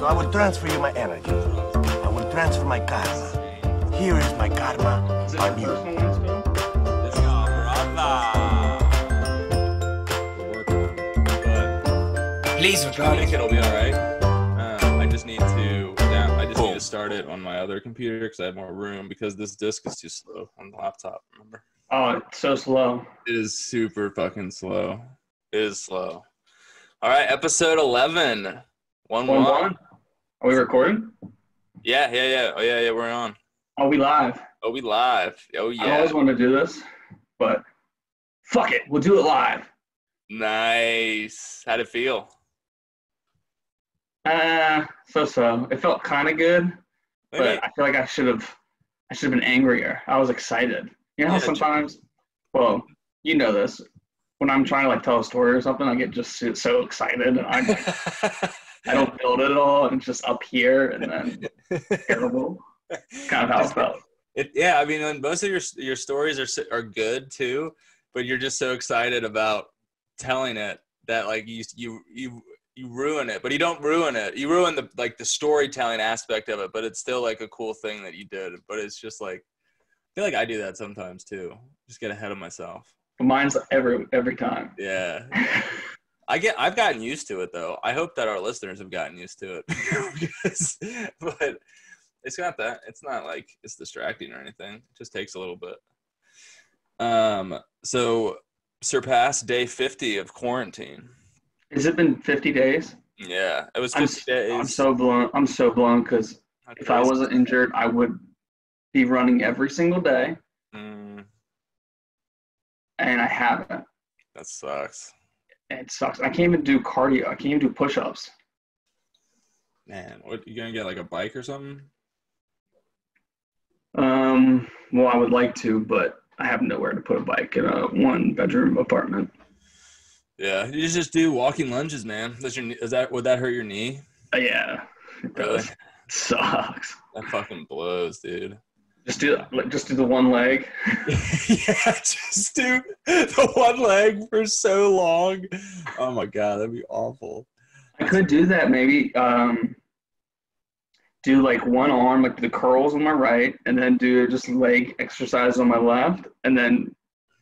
So I will transfer you my energy. I will transfer my karma. Here is my karma on you. Let's go, brother. Please, I think it'll be all right. I just need to start it on my other computer because I have more room because this disk is too slow on the laptop, remember? Oh, it's so slow. It is super fucking slow. It is slow. All right, episode 11. 1-1. Are we recording? Yeah. Oh, yeah, we're on. Are we live? Oh, we live. Oh, yeah. I always wanted to do this, but fuck it. We'll do it live. Nice. How'd it feel? So. It felt kind of good, but I feel like I should have been angrier. I was excited. You know how sometimes, well, you know this, when I'm trying to like tell a story or something, I get just so excited and I don't build it at all, and it's just up here and then terrible. Kind of how it felt. Yeah, I mean, most of your stories are good too, but you're just so excited about telling it that like you ruin it, but you don't ruin it. You ruin the storytelling aspect of it, but it's still like a cool thing that you did. But it's just like, I feel like I do that sometimes too. Just get ahead of myself. Mine's every time. Yeah. I've gotten used to it though. I hope that our listeners have gotten used to it. But it's not like it's distracting or anything. It just takes a little bit. So surpassed day 50 of quarantine. Has it been 50 days? Yeah, it was 50 days. I'm so blown because if I wasn't injured, I would be running every single day. And I haven't. That sucks. It sucks. I can't even do cardio. I can't even do push-ups. Man, what, you gonna get like a bike or something? Well, I would like to, but I have nowhere to put a bike in a one-bedroom apartment. Yeah, you just do walking lunges, man. Would that hurt your knee? Yeah, it does. It sucks. That fucking blows, dude. Just do the one leg. Yeah, just do the one leg for so long. Oh my god, that'd be awful. I could do that maybe. Do like one arm, like the curls on my right, and then do just leg exercise on my left, and then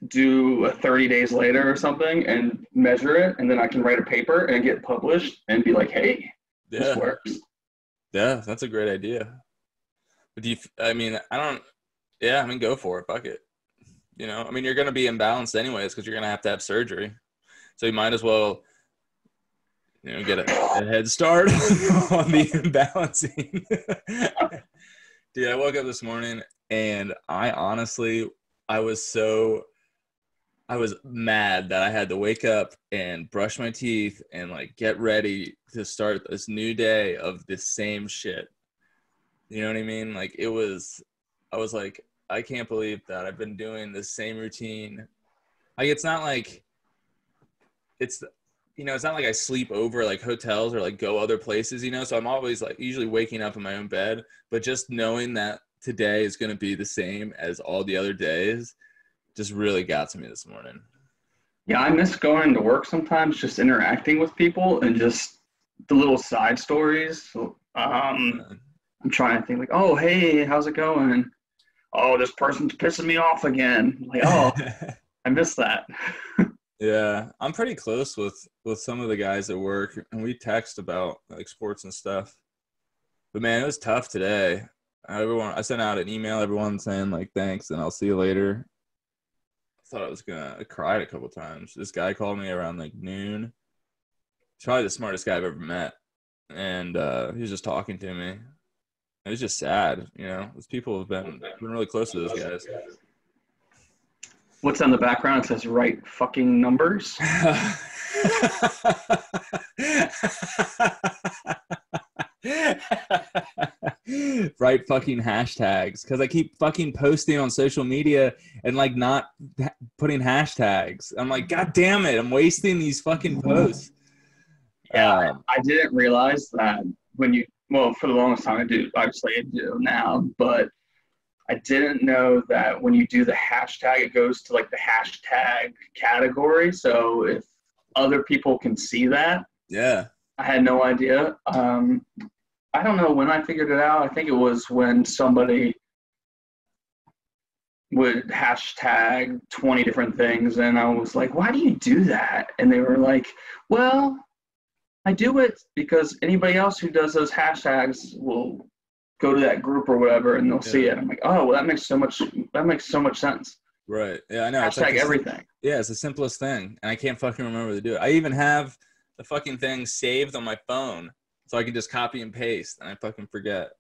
do a 30 days later or something and measure it, and then I can write a paper and get published and be like, hey, this works. Yeah, that's a great idea. But go for it. Fuck it. You know, I mean, you're going to be imbalanced anyways because you're going to have surgery. So you might as well, get a head start on the imbalancing. Dude, I woke up this morning and I was mad that I had to wake up and brush my teeth and like get ready to start this new day of the same shit. You know what I mean? Like I was like, I can't believe that I've been doing the same routine. Like it's not like it's not like I sleep over like hotels or like go other places, so I'm always like usually waking up in my own bed, but just knowing that today is going to be the same as all the other days just really got to me this morning. Yeah, I miss going to work sometimes, just interacting with people and just the little side stories. I'm trying to think like, oh, hey, how's it going? Oh, this person's pissing me off again. Like, oh, I miss that. Yeah, I'm pretty close with some of the guys at work, and we text about like sports and stuff. But man, it was tough today. I sent out an email, everyone saying like, thanks, and I'll see you later. Thought I cried a couple times. This guy called me around like noon. He's probably the smartest guy I've ever met. And he was just talking to me. It was just sad, Those people have been really close to those guys. What's on the background? It says right fucking numbers. Right fucking hashtags, because I keep fucking posting on social media and like not putting hashtags. I'm like, god damn it, I'm wasting these fucking posts. Yeah, I didn't realize that for the longest time I do now, but I didn't know that when you do the hashtag, it goes to like the hashtag category. So if other people can see that, yeah, I had no idea. I don't know when I figured it out. I think it was when somebody would hashtag 20 different things, and I was like, why do you do that? And they were like, well, I do it because anybody else who does those hashtags will go to that group or whatever, and they'll see it. I'm like, oh, well, that makes so much sense. Right. Yeah, I know. Hashtag it's like everything. Yeah, it's the simplest thing, and I can't fucking remember to do it. I even have the fucking thing saved on my phone, so I can just copy and paste, and I fucking forget.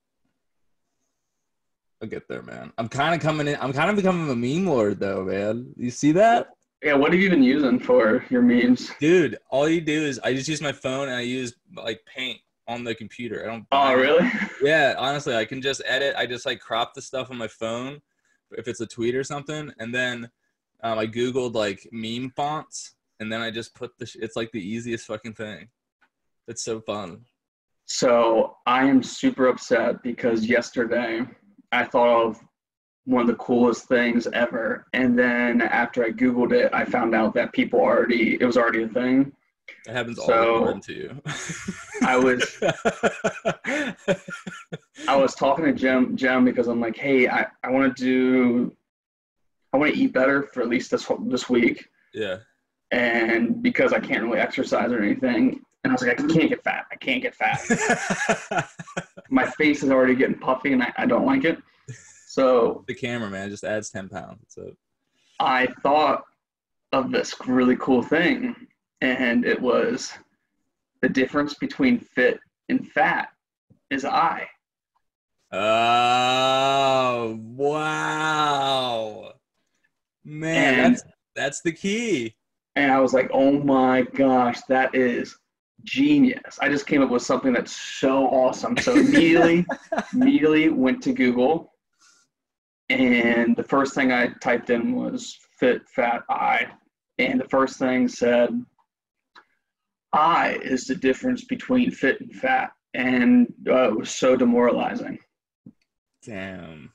I'll get there, man. I'm kind of becoming a meme lord, though, man. You see that? Yeah, what have you been using for your memes? Dude, all you do is I just use my phone, and I use like Paint on the computer. I don't. Oh, really? Yeah, honestly, I can just edit. I just like crop the stuff on my phone if it's a tweet or something, and then I googled like meme fonts, and then I just put it's like the easiest fucking thing. It's so fun. So I am super upset because yesterday I thought of one of the coolest things ever, and then after I googled it, I found out that it was already a thing. It happens all the time to you. I was talking to Jim because I'm like, hey, I want to eat better for at least this week. Yeah. And because I can't really exercise or anything, and I was like, I can't get fat. My face is already getting puffy, and I don't like it. So the camera, man, just adds 10 pounds. So I thought of this really cool thing, and it was the difference between fit and fat is I. Oh, wow. Man, that's the key. And I was like, oh my gosh, that is genius. I just came up with something that's so awesome. So immediately went to Google, and the first thing I typed in was fit, fat, I. And the first thing said, I is the difference between fit and fat. And it was so demoralizing. Damn.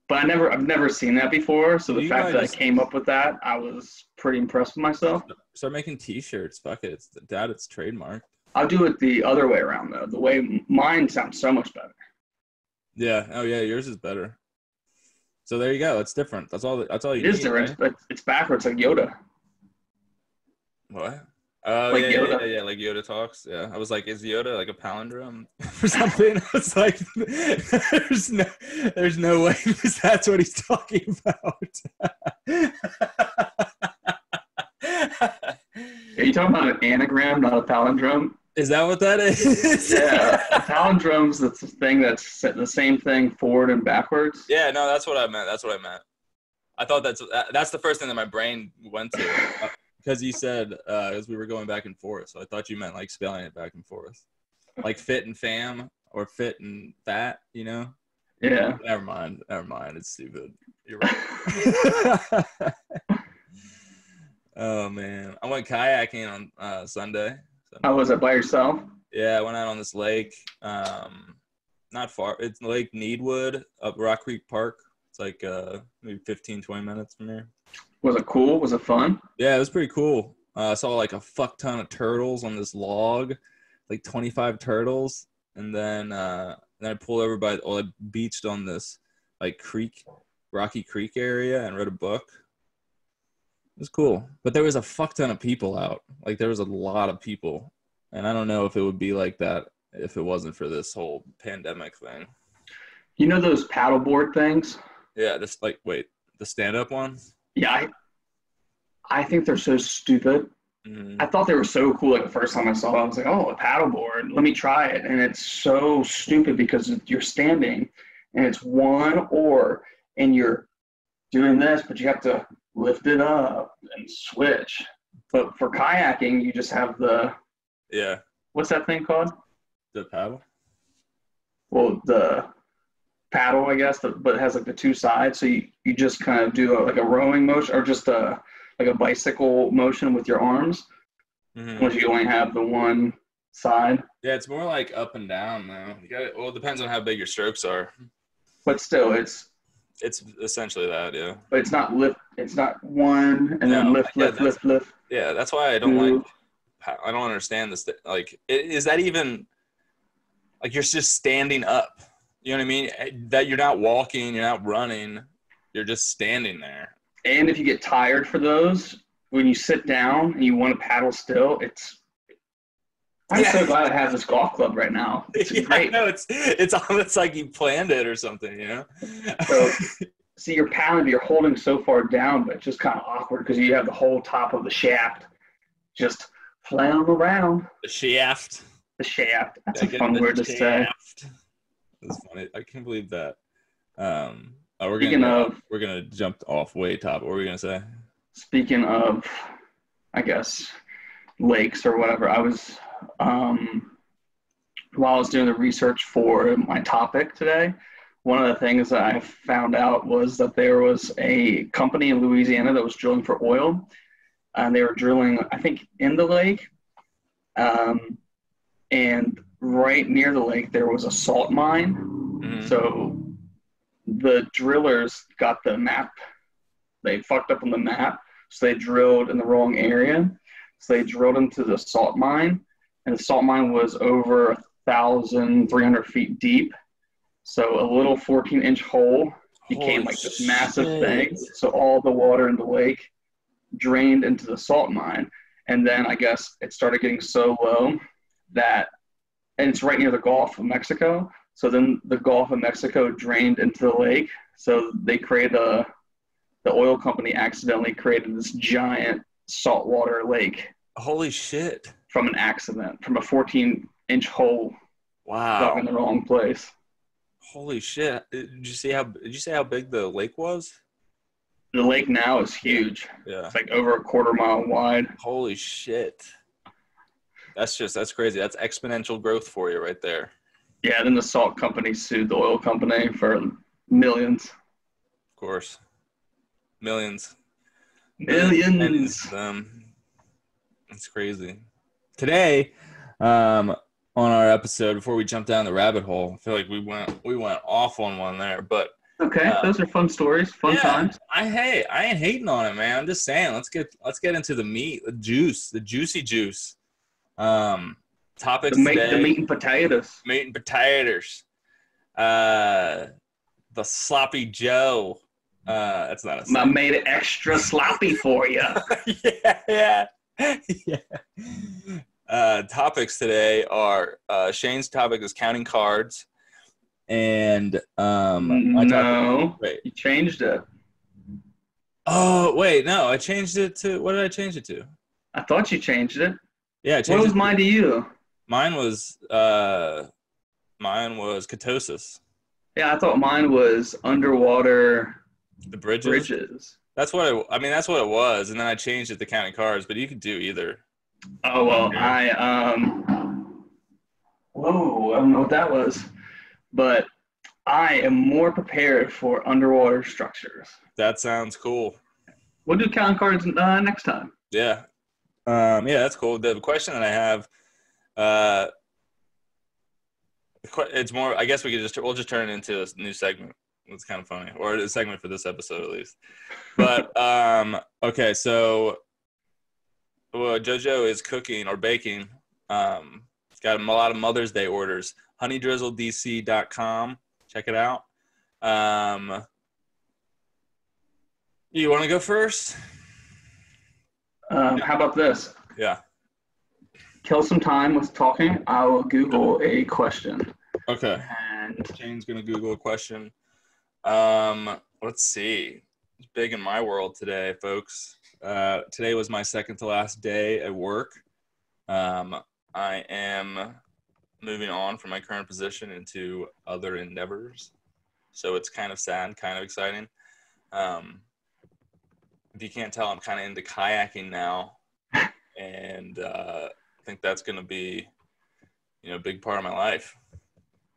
But I've never seen that before. So the fact that I came up with that, I was pretty impressed with myself. Start making t-shirts. Fuck it. It's trademarked. I'll do it the other way around though. The way mine sounds so much better. Yeah. Oh yeah. Yours is better. So there you go. It's different. That's all you need. It is different, but it's backwards like Yoda. What? Oh, like yeah, Yoda. Yeah, like Yoda talks. Yeah, I was like, is Yoda like a palindrome or something? I was like, there's no way that's what he's talking about. Are you talking about an anagram, not a palindrome? Is that what that is? Yeah, a palindrome's the thing that's the same thing forward and backwards. Yeah, no, that's what I meant. I thought that's the first thing that my brain went to. Because you said as we were going back and forth, so I thought you meant like spelling it back and forth, like fit and fam or fit and fat, you know? Yeah. Never mind. It's stupid. You're right. Oh man, I went kayaking on Sunday. How was it by yourself? Yeah, I went out on this lake. Not far. It's Lake Needwood up Rock Creek Park. It's like maybe 15, 20 minutes from here. Was it cool? Was it fun? Yeah, it was pretty cool. I saw like a fuck ton of turtles on this log, like 25 turtles. And then I pulled over I beached on this like Rocky Creek area and read a book. It was cool. But there was a fuck ton of people out. Like there was a lot of people. And I don't know if it would be like that if it wasn't for this whole pandemic thing. You know those paddleboard things? Yeah, the stand-up ones? Yeah, I think they're so stupid. Mm-hmm. I thought they were so cool. Like the first time I saw it, I was like, oh, a paddleboard. Let me try it. And it's so stupid because you're standing and it's one oar and you're doing this, but you have to lift it up and switch. But for kayaking, you just have what's that thing called? The paddle? Well, the paddle, I guess, but it has like the two sides. So you just kind of do like a rowing motion or just like a bicycle motion with your arms. Mm-hmm. Once you only have the one side. Yeah, it's more like up and down though. It depends on how big your strokes are. But still, it's essentially that, yeah. But it's not lift. It's not one and then lift. Yeah, that's why I don't I don't understand this. Like, is that even? Like you're just standing up. You know what I mean? That you're not walking, you're not running, you're just standing there. And if you get tired for those, when you sit down and you want to paddle still, I'm so glad I have this golf club right now. It's great. No, it's almost like you planned it or something, you know? So, see, you're paddling, but you're holding so far down, but it's just kind of awkward because you have the whole top of the shaft just flailing around. The shaft. The shaft. That's a fun word to say. That's funny. I can't believe that. We're gonna jump off way top. What were we gonna say? Speaking of, I guess, lakes or whatever, I was while I was doing the research for my topic today, one of the things that I found out was that there was a company in Louisiana that was drilling for oil, and they were drilling, I think, in the lake, and right near the lake there was a salt mine. Mm-hmm. So the drillers got the map. They fucked up on the map, so they drilled in the wrong area. So they drilled into the salt mine, and the salt mine was over 1,300 feet deep. So a little 14-inch hole became like this massive thing. So all the water in the lake drained into the salt mine. And then I guess it started getting so low that, and it's right near the Gulf of Mexico. So then the Gulf of Mexico drained into the lake. So they created the oil company accidentally created this giant saltwater lake. Holy shit. From an accident, from a 14-inch hole. Wow. Dug in the wrong place. Holy shit. Did you say how big the lake was? The lake now is huge. Yeah. It's like over a quarter mile wide. Holy shit. That's crazy. That's exponential growth for you right there. Yeah, then the salt company sued the oil company for millions. Of course. Millions. That's crazy. Today, on our episode, before we jump down the rabbit hole, I feel like we went off on one there, but okay, those are fun stories, fun times. I ain't hating on it, man. I'm just saying, let's get into the meat, the juicy juice. Topics today. The meat and potatoes. Meat and potatoes. The sloppy Joe. That's not a. I made it extra sloppy for you. Yeah. Topics today are Shane's topic is counting cards, and you changed it. Oh wait, no, I changed it to. What did I change it to? I thought you changed it. Yeah, I changed what was mine to you? Mine was ketosis. Yeah, I thought mine was underwater. The bridges. That's what that's what it was, and then I changed it to counting cards. But you could do either. Oh well, I don't know what that was, but I am more prepared for underwater structures. That sounds cool. We'll do counting cards next time. Yeah, that's cool. The question that I have, it's more. I guess we'll just turn it into a new segment. It's kind of funny, or a segment for this episode at least. But okay, so JoJo is cooking or baking. He's got a lot of Mother's Day orders. honeydrizzledc.com. Check it out. You want to go first? How about this? Yeah. Kill some time with talking. I will Google a question. Okay. And Shane's gonna Google a question. Let's see. It's big in my world today, folks. Today was my second to last day at work. I am moving on from my current position into other endeavors. So it's kind of sad, kind of exciting. If you can't tell, I'm kind of into kayaking now. And I think that's going to be, a big part of my life.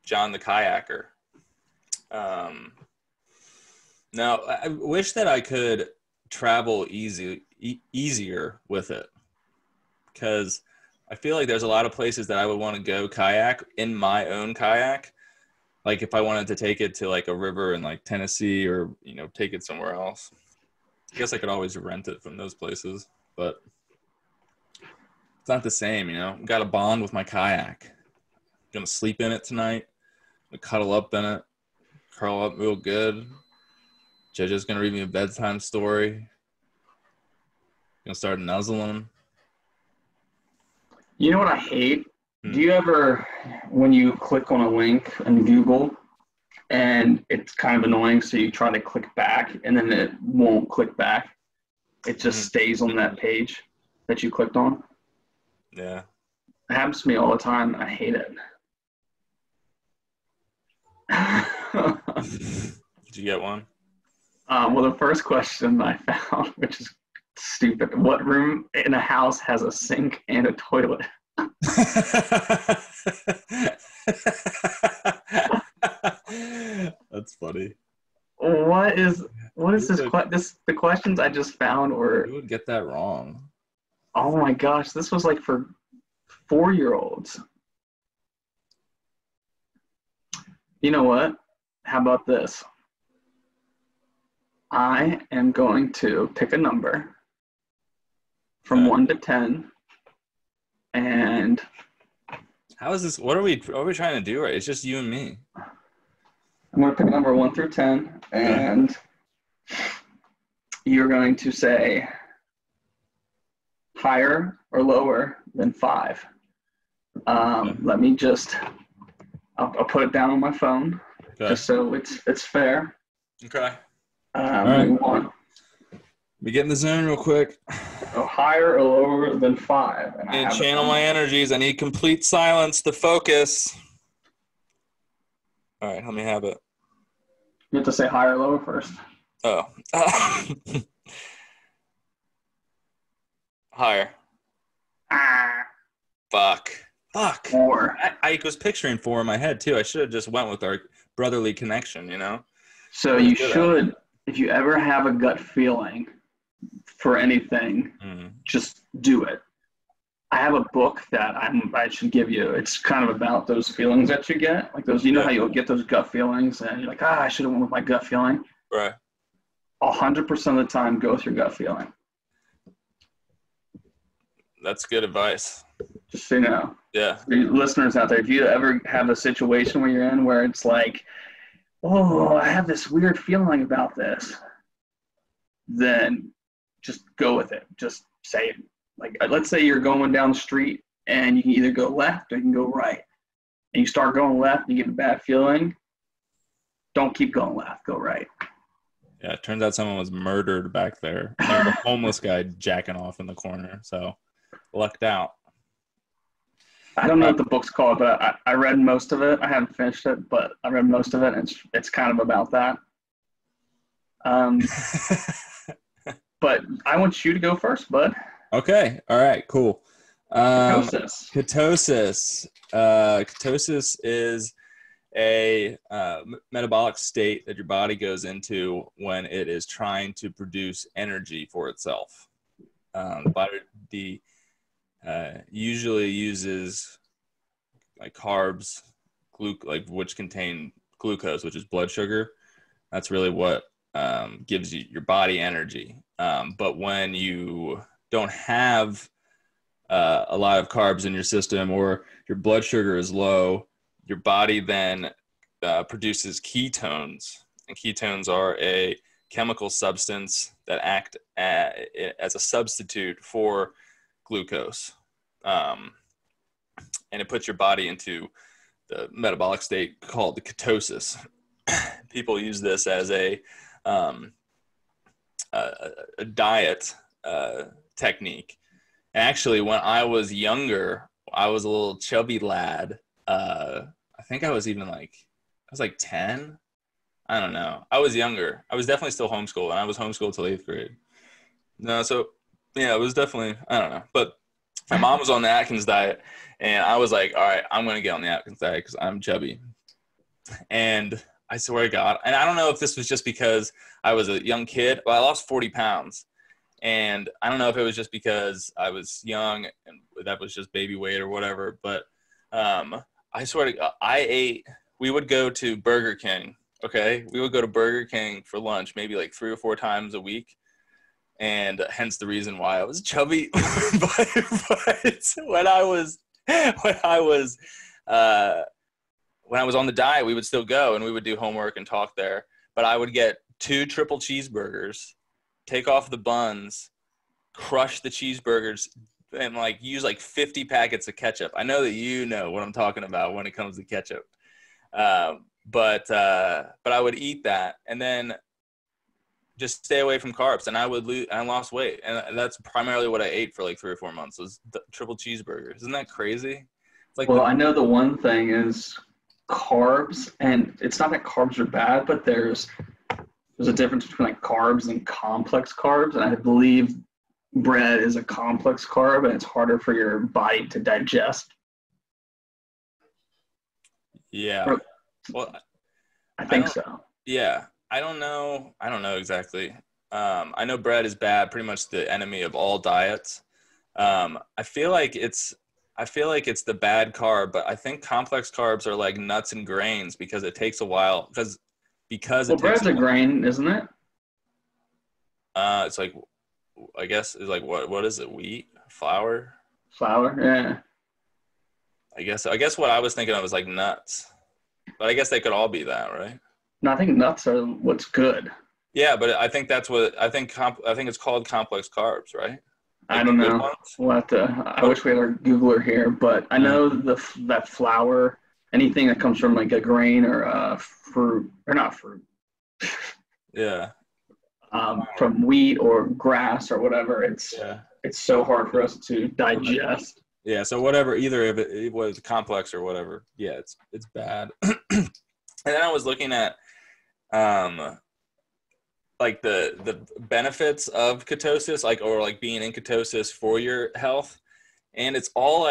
John the Kayaker. Now, I wish that I could travel easier with it, because I feel like there's a lot of places that I would want to go kayak in my own kayak. Like if I wanted to take it to like a river in like Tennessee or, take it somewhere else. I guess I could always rent it from those places, but it's not the same, Got a bond with my kayak. Gonna sleep in it tonight. Gonna cuddle up in it. Curl up real good. JoJo's gonna read me a bedtime story. Gonna start nuzzling. You know what I hate? Do you ever, when you click on a link in Google and it's kind of annoying, so you try to click back and then it won't click back? It just stays on that page that you clicked on? Yeah. It happens to me all the time. I hate it. Did you get one? Well, the first question I found, which is stupid. What room in a house has a sink and a toilet? That's funny. What is this? The questions I just found were. You would get that wrong. Oh my gosh, this was like for 4-year-olds. You know what? How about this? I am going to pick a number from 1 to 10, and how is this? What are we trying to do? Right? It's just you and me. I'm going to pick a number 1 through 10, and you're going to say higher or lower than 5. Let me just. I'll put it down on my phone, just so it's fair. Okay. All right. We get in the zone real quick. So higher or lower than 5. And channel my energies. I need complete silence to focus. All right, let me have it. You have to say higher or lower first. Oh. Higher. Fuck. 4. I was picturing 4 in my head, too. I should have just went with our brotherly connection, you know? So you should, if you ever have a gut feeling for anything, just do it. I have a book that I should give you. It's kind of about those feelings that you get. Like those, you know how you'll get those gut feelings and you're like, I should have went with my gut feeling. Right. 100% of the time, go with your gut feeling. That's good advice. Just so you know. Yeah. For you listeners out there, if you ever have a situation where you're in where it's like, oh, I have this weird feeling about this, then just go with it. Just say it. Like, let's say you're going down the street and you can either go left or you can go right. And you start going left and you get a bad feeling, don't keep going left, go right. Yeah, it turns out someone was murdered back there. There was a homeless guy jacking off in the corner, so lucked out. I don't know what the book's called, but I read most of it. I haven't finished it, but I read most of it, and it's kind of about that. But I want you to go first, bud. Okay. All right. Cool. Ketosis. Ketosis is a metabolic state that your body goes into when it is trying to produce energy for itself. The body usually uses like carbs, which contain glucose, which is blood sugar. That's really what gives you your body energy. But when you don't have a lot of carbs in your system or your blood sugar is low, your body then produces ketones. And ketones are a chemical substance that act as a substitute for glucose. And it puts your body into the metabolic state called the ketosis. People use this as a diet technique. And actually, when I was younger, I was a little chubby lad. I think I was like 10. I don't know. I was younger. I was definitely still homeschooled, and I was homeschooled till 8th grade. No, so yeah, it was definitely, I don't know. But my mom was on the Atkins diet, and I was like, all right, I'm going to get on the Atkins diet because I'm chubby. And I swear to God, and I don't know if this was just because I was a young kid, but I lost 40 pounds. And I don't know if it was just because I was young and that was just baby weight or whatever, but I swear to God, we would go to Burger King, okay? We would go to Burger King for lunch maybe like 3 or 4 times a week. And hence the reason why I was chubby. but when I was when I was on the diet, we would still go and we would do homework and talk there. But I would get 2 triple cheeseburgers, take off the buns, crush the cheeseburgers, and like use like 50 packets of ketchup. I know that you know what I'm talking about when it comes to ketchup. But I would eat that and then just stay away from carbs, and I lost weight, and that's primarily what I ate for like 3 or 4 months was the triple cheeseburgers. Isn't that crazy? It's like, well, I know the one thing is carbs, and it's not that carbs are bad, but there's a difference between like carbs and complex carbs, and I believe bread is a complex carb, and it's harder for your body to digest. Yeah. Well, I think so. Yeah. I don't know exactly. I know bread is bad, pretty much the enemy of all diets. I feel like it's the bad carb, but I think complex carbs are like nuts and grains because it takes a while because well, bread's a grain, isn't it? It's like, I guess it's like what is it? Wheat, flour, yeah. I guess what I was thinking of was like nuts, but I guess they could all be that, right? No, I think nuts are what's good. Yeah, but I think that's what I think. I think it's called complex carbs, right? Like I don't know. We'll have to. I wish we had our Googler here, but I know that flour, anything that comes from like a grain or fruit, or not fruit. Yeah. From wheat or grass or whatever, it's so hard for us to digest. Yeah. So whatever, either if it was complex or whatever, yeah, it's bad. And then I was looking at like the benefits of ketosis, like, or like being in ketosis for your health, and it's all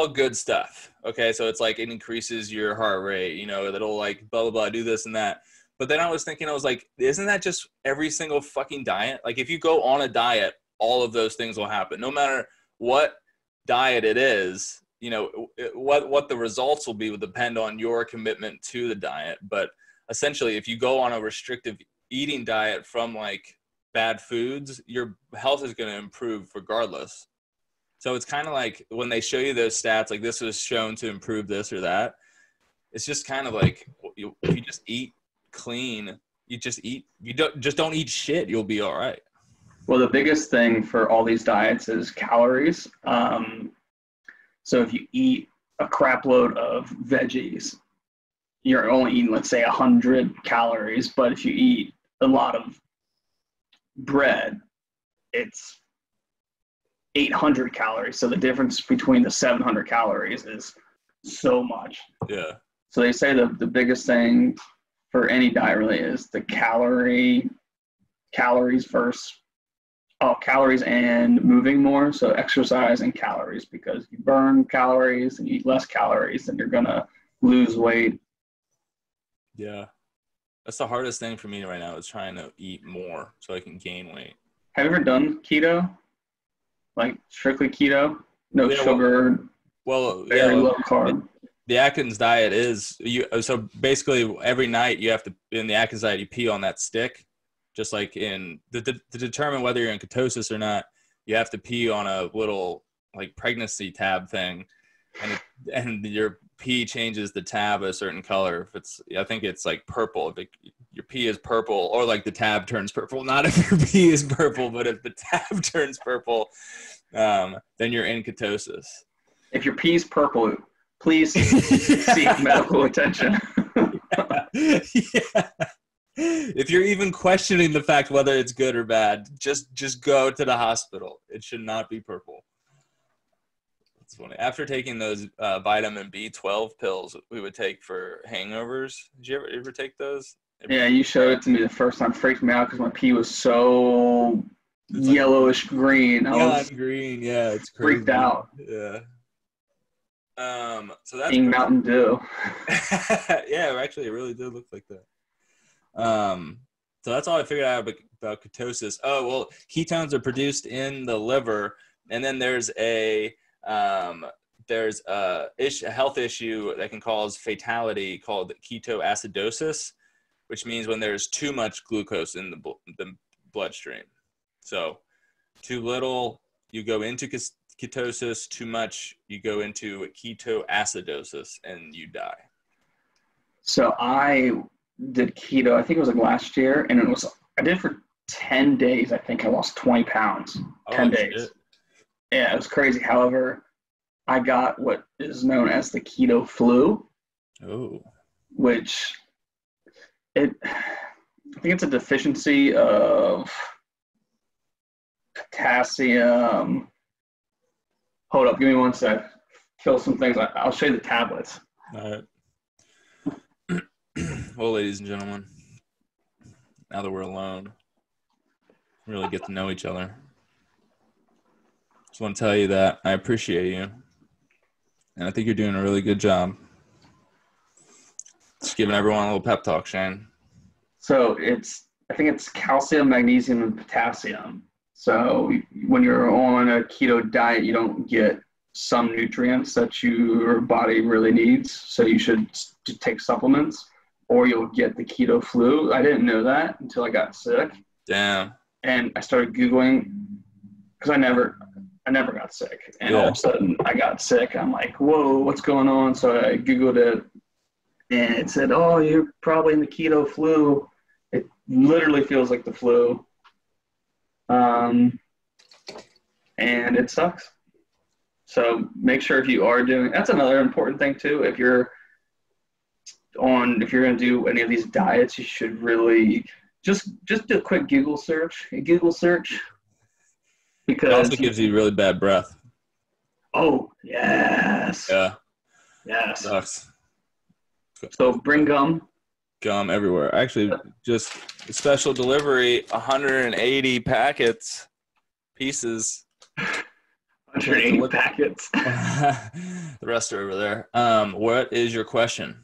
good stuff. Okay, so it's like it increases your heart rate, you know, that'll like blah blah blah, do this and that. But then I was like, isn't that just every single fucking diet? Like if you go on a diet, all of those things will happen, no matter what diet it is. You know, what the results will be will depend on your commitment to the diet. But essentially, if you go on a restrictive eating diet from like bad foods, your health is going to improve regardless. So it's kind of like when they show you those stats, like this was shown to improve this or that. It's just kind of like if you just eat clean, you don't eat shit, you'll be all right. Well, the biggest thing for all these diets is calories. So if you eat a crap load of veggies, you're only eating, let's say, 100 calories. But if you eat a lot of bread, it's 800 calories. So the difference between the 700 calories is so much. Yeah. So they say the biggest thing for any diet really is the calories first. Oh, calories and moving more. So exercise and calories, because you burn calories and you eat less calories, and you're going to lose weight. Yeah. That's the hardest thing for me right now is trying to eat more so I can gain weight. Have you ever done keto? Like strictly keto? No sugar? Very low carb. The Atkins diet is so basically every night you have to, in the Atkins diet, you pee on that stick. Just like to determine whether you're in ketosis or not, you have to pee on a little like pregnancy tab thing, and your pee changes the tab a certain color. I think it's like purple. If your pee is purple, or like the tab turns purple. Not if your pee is purple, but if the tab turns purple, then you're in ketosis. If your pee is purple, please seek medical attention. Yeah. If you're even questioning the fact whether it's good or bad, just go to the hospital. It should not be purple. That's funny. After taking those vitamin B12 pills we would take for hangovers, did you ever take those? Yeah, you showed it to me the first time. It freaked me out because my pee was so yellowish green. I was green. Yeah, it's crazy. Freaked out. Yeah. So that's eating Mountain Dew. Yeah, actually, it really did look like that. So that's all I figured out about ketosis. Oh, well, ketones are produced in the liver, and then there's a health issue that can cause fatality called ketoacidosis, which means when there's too much glucose in the bloodstream. So too little, you go into ketosis too much, you go into ketoacidosis and you die. So I did keto, I think it was like last year, and I did it for 10 days. I think I lost 20 pounds. 10 days. Shit. Yeah, it was crazy. However, I got what is known as the keto flu. Oh. Which I think it's a deficiency of potassium. Hold up, give me one sec. Fill some things. I'll show you the tablets. All right. Well, ladies and gentlemen, now that we're alone, really get to know each other. Just want to tell you that I appreciate you, and I think you're doing a really good job. Just giving everyone a little pep talk, Shane. So I think it's calcium, magnesium, and potassium. So when you're on a keto diet, you don't get some nutrients that your body really needs. So you should take supplements, or you'll get the keto flu. I didn't know that until I got sick. Damn. And I started Googling, because I never got sick. And all of a sudden I got sick. I'm like, whoa, what's going on? So I Googled it, and it said, oh, you're probably in the keto flu. It literally feels like the flu. And it sucks. So make sure if you are doing, that's another important thing too. If you're going to do any of these diets, you should really just do a quick Google search. Because It also gives you really bad breath. Oh, yes. Yeah. Yes. Sucks. So bring gum. Gum everywhere. Actually, just special delivery, 180 pieces. 180 packets. The rest are over there. What is your question?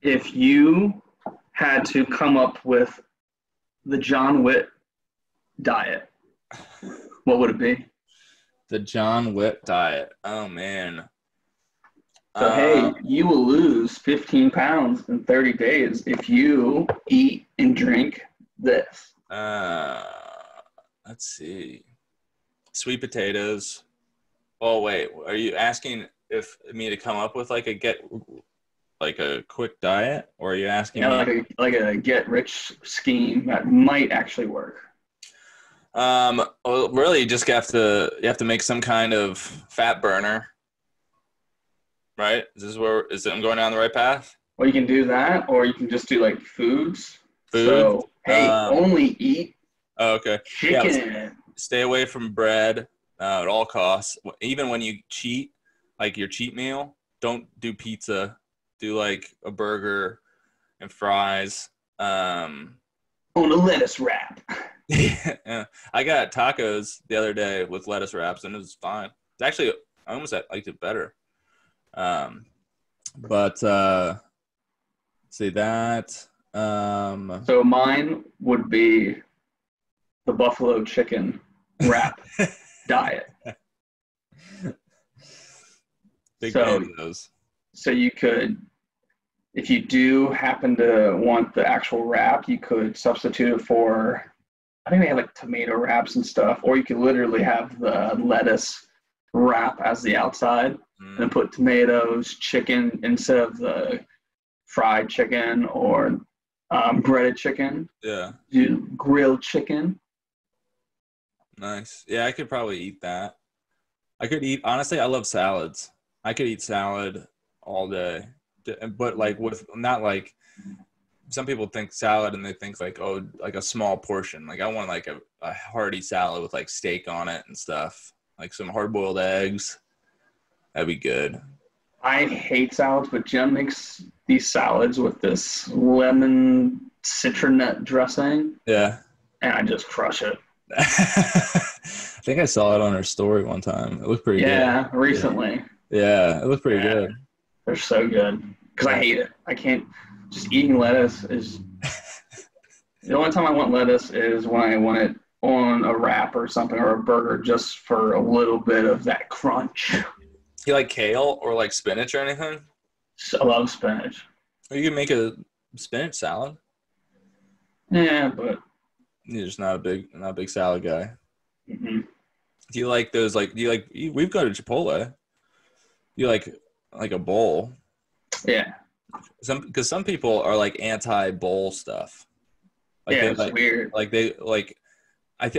If you had to come up with the John Witt diet, what would it be? The John Witt diet. Oh, man. So, hey, you will lose 15 pounds in 30 days if you eat and drink this. Let's see. Sweet potatoes. Oh, wait. Are you asking if me to come up with like a quick diet, or are you asking me? like a get rich scheme that might actually work? Well, really, you have to make some kind of fat burner, right? I'm going down the right path? Well, you can do that, or you can just do like foods. Food. So, hey, only eat chicken. Yeah, stay away from bread at all costs. Even when you cheat, like your cheat meal, don't do pizza. Do like a burger and fries. On a lettuce wrap. Yeah. I got tacos the other day with lettuce wraps, and it was fine. It's actually, I almost liked it better. But see that. So mine would be the buffalo chicken wrap diet. Big fan of those. So you could, if you do happen to want the actual wrap, you could substitute it for, I think they have like tomato wraps and stuff, or you could literally have the lettuce wrap as the outside and then put tomatoes, chicken instead of the fried chicken or breaded chicken. Yeah. Do grilled chicken. Nice. Yeah, I could probably eat that. Honestly, I love salads. I could eat salad all day, but like with not like some people think salad and they think like, oh, like a small portion. Like I want like a hearty salad with like steak on it and stuff, like some hard-boiled eggs. That'd be good. I hate salads, but Jen makes these salads with this lemon citronette dressing. Yeah. And I just crush it. I think I saw it on her story one time. It looked pretty good. Yeah, recently. Yeah, it looked pretty good. They're so good. Because I hate it. I can't. Just eating lettuce is. The only time I want lettuce is when I want it on a wrap or something, or a burger, just for a little bit of that crunch. You like kale or like spinach or anything? I love spinach. Or you can make a spinach salad. Yeah, but you're just not a big salad guy. Mm-hmm. Do you like those? Like, we've got to Chipotle. You like a bowl? Yeah. Because some people are like anti-bowl stuff. Like Yeah, it's weird. Like they like.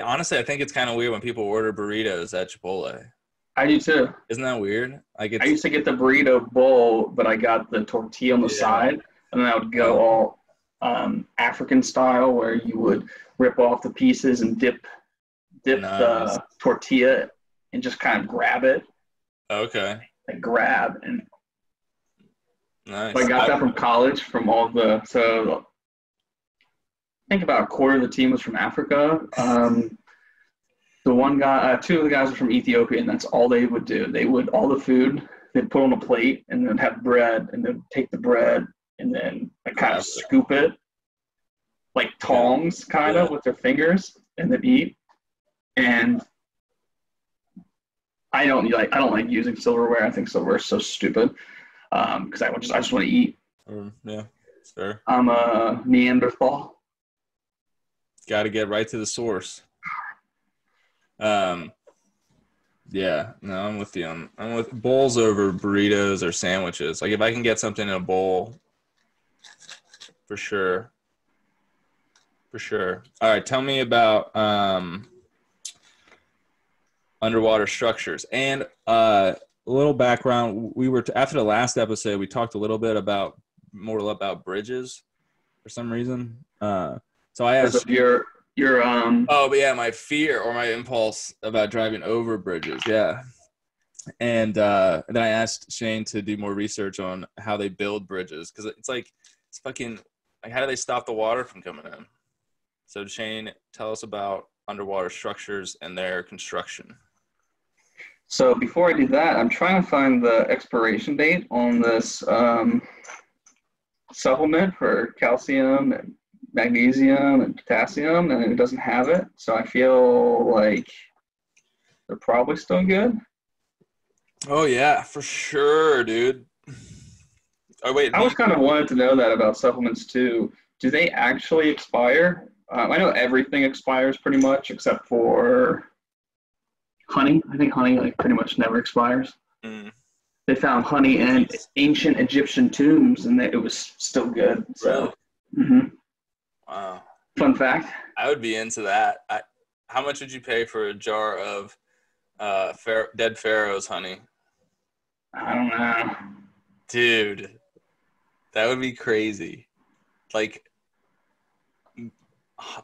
Honestly, I think it's kind of weird when people order burritos at Chipotle. I do too. Isn't that weird? Like I used to get the burrito bowl, but I got the tortilla on the side, and then I would go all African style, where you would rip off the pieces and dip the tortilla and just kind of grab it. Okay. Like grab and. Nice. So I got that from college, from all the I think about a quarter of the team was from Africa. The one guy, two of the guys were from Ethiopia, and that's all they would do. They would all the food they'd put on a plate, and then have bread, and then take the bread and then like kind of scoop it like tongs, kind of with their fingers, and then eat. And I don't like using silverware. I think silverware is so stupid because I just want to eat. Yeah, fair. I'm a Neanderthal. Got to get right to the source. Yeah, no, I'm with you. I'm with bowls over burritos or sandwiches. Like if I can get something in a bowl, for sure. For sure. All right, tell me about underwater structures. And a little background. We were after the last episode, we talked a little bit about bridges for some reason. So I asked but yeah, my fear or my impulse about driving over bridges. Yeah. And then I asked Shane to do more research on how they build bridges, because it's fucking like, how do they stop the water from coming in? So Shane, tell us about underwater structures and their construction. So before I do that, I'm trying to find the expiration date on this supplement for calcium and magnesium and potassium, and it doesn't have it. So I feel like they're probably still good. Oh yeah, for sure, dude. Oh wait, I was kind of wanted to know that about supplements too. Do they actually expire? I know everything expires pretty much except for honey. I think honey like pretty much never expires. They found honey in ancient Egyptian tombs, and it was still good. So. Really? Wow. Fun fact. I would be into that. How much would you pay for a jar of dead pharaoh's honey? I don't know. Dude, that would be crazy. Like,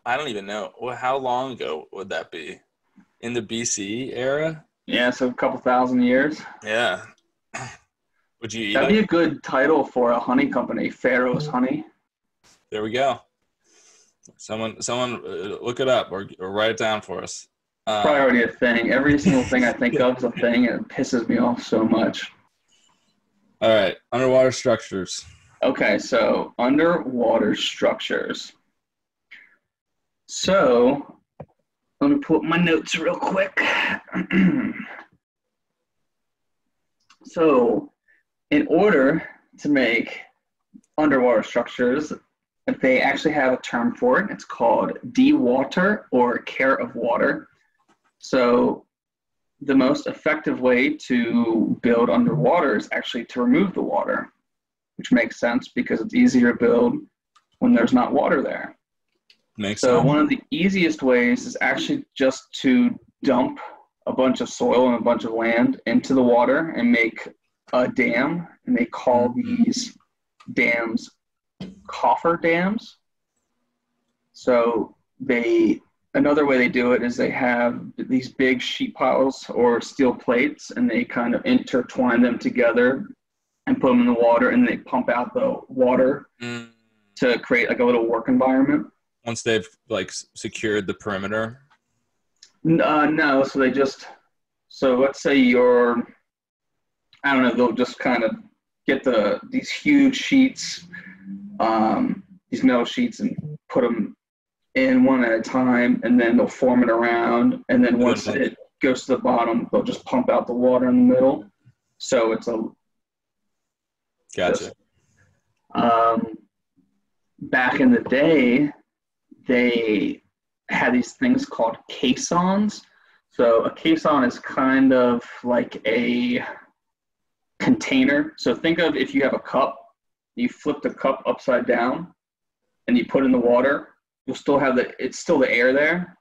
I don't even know. Well, how long ago would that be? In the BC era? Yeah, so a couple thousand years. Yeah. Would you eat That'd be a good title for a honey company, Pharaoh's Honey. There we go. Someone, look it up or write it down for us. Probably already a thing. Every single thing I think of is a thing, and it pisses me off so much. All right, underwater structures. Okay, so underwater structures. So let me pull up my notes real quick. So in order to make underwater structures, they actually have a term for it. It's called dewater or care of water. So the most effective way to build underwater is actually to remove the water, which makes sense because it's easier to build when there's not water there. Makes sense. So one of the easiest ways is actually just to dump a bunch of soil and a bunch of land into the water and make a dam, and they call these dams coffer dams. So another way they do it is they have these big sheet piles or steel plates, and they kind of intertwine them together and put them in the water, and they pump out the water to create like a little work environment. Once they've like secured the perimeter? No, so let's say they'll just kind of get these huge sheets, these metal sheets, and put them in one at a time, and then they'll form it around, and then once it goes to the bottom, they'll just pump out the water in the middle. So it's Gotcha. Back in the day, they had these things called caissons. So a caisson is kind of like a container. So think of if you have a cup, you flip the cup upside down and you put in the water, you'll still have it's still the air there,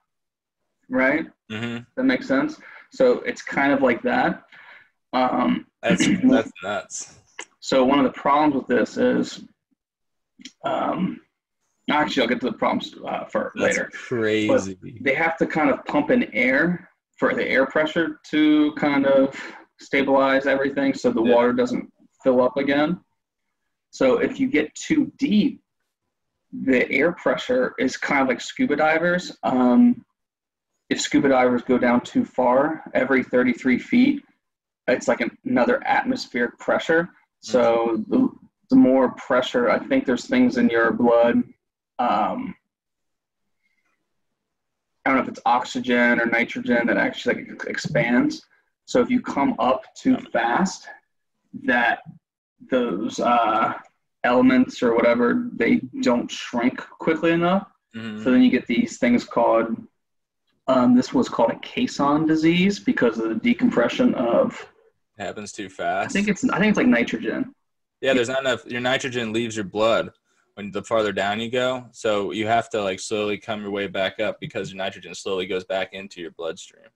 right? Mm-hmm. That makes sense. So it's kind of like that. That's nuts. So one of the problems with this is, actually, I'll get to the problems later. Crazy. But they have to kind of pump in air for the air pressure to kind of stabilize everything so the water doesn't fill up again. So if you get too deep, the air pressure is kind of like scuba divers. If scuba divers go down too far, every 33 feet, it's like another atmospheric pressure. So the more pressure, I think there's things in your blood. I don't know if it's oxygen or nitrogen that actually like expands. So if you come up too fast, that those elements or whatever, they don't shrink quickly enough. So then you get these things called, this was called a caisson disease because of the decompression of. Happens too fast. I think it's like nitrogen. Yeah, there's not enough. Your nitrogen leaves your blood when the farther down you go. So you have to like slowly come your way back up because your nitrogen slowly goes back into your bloodstream.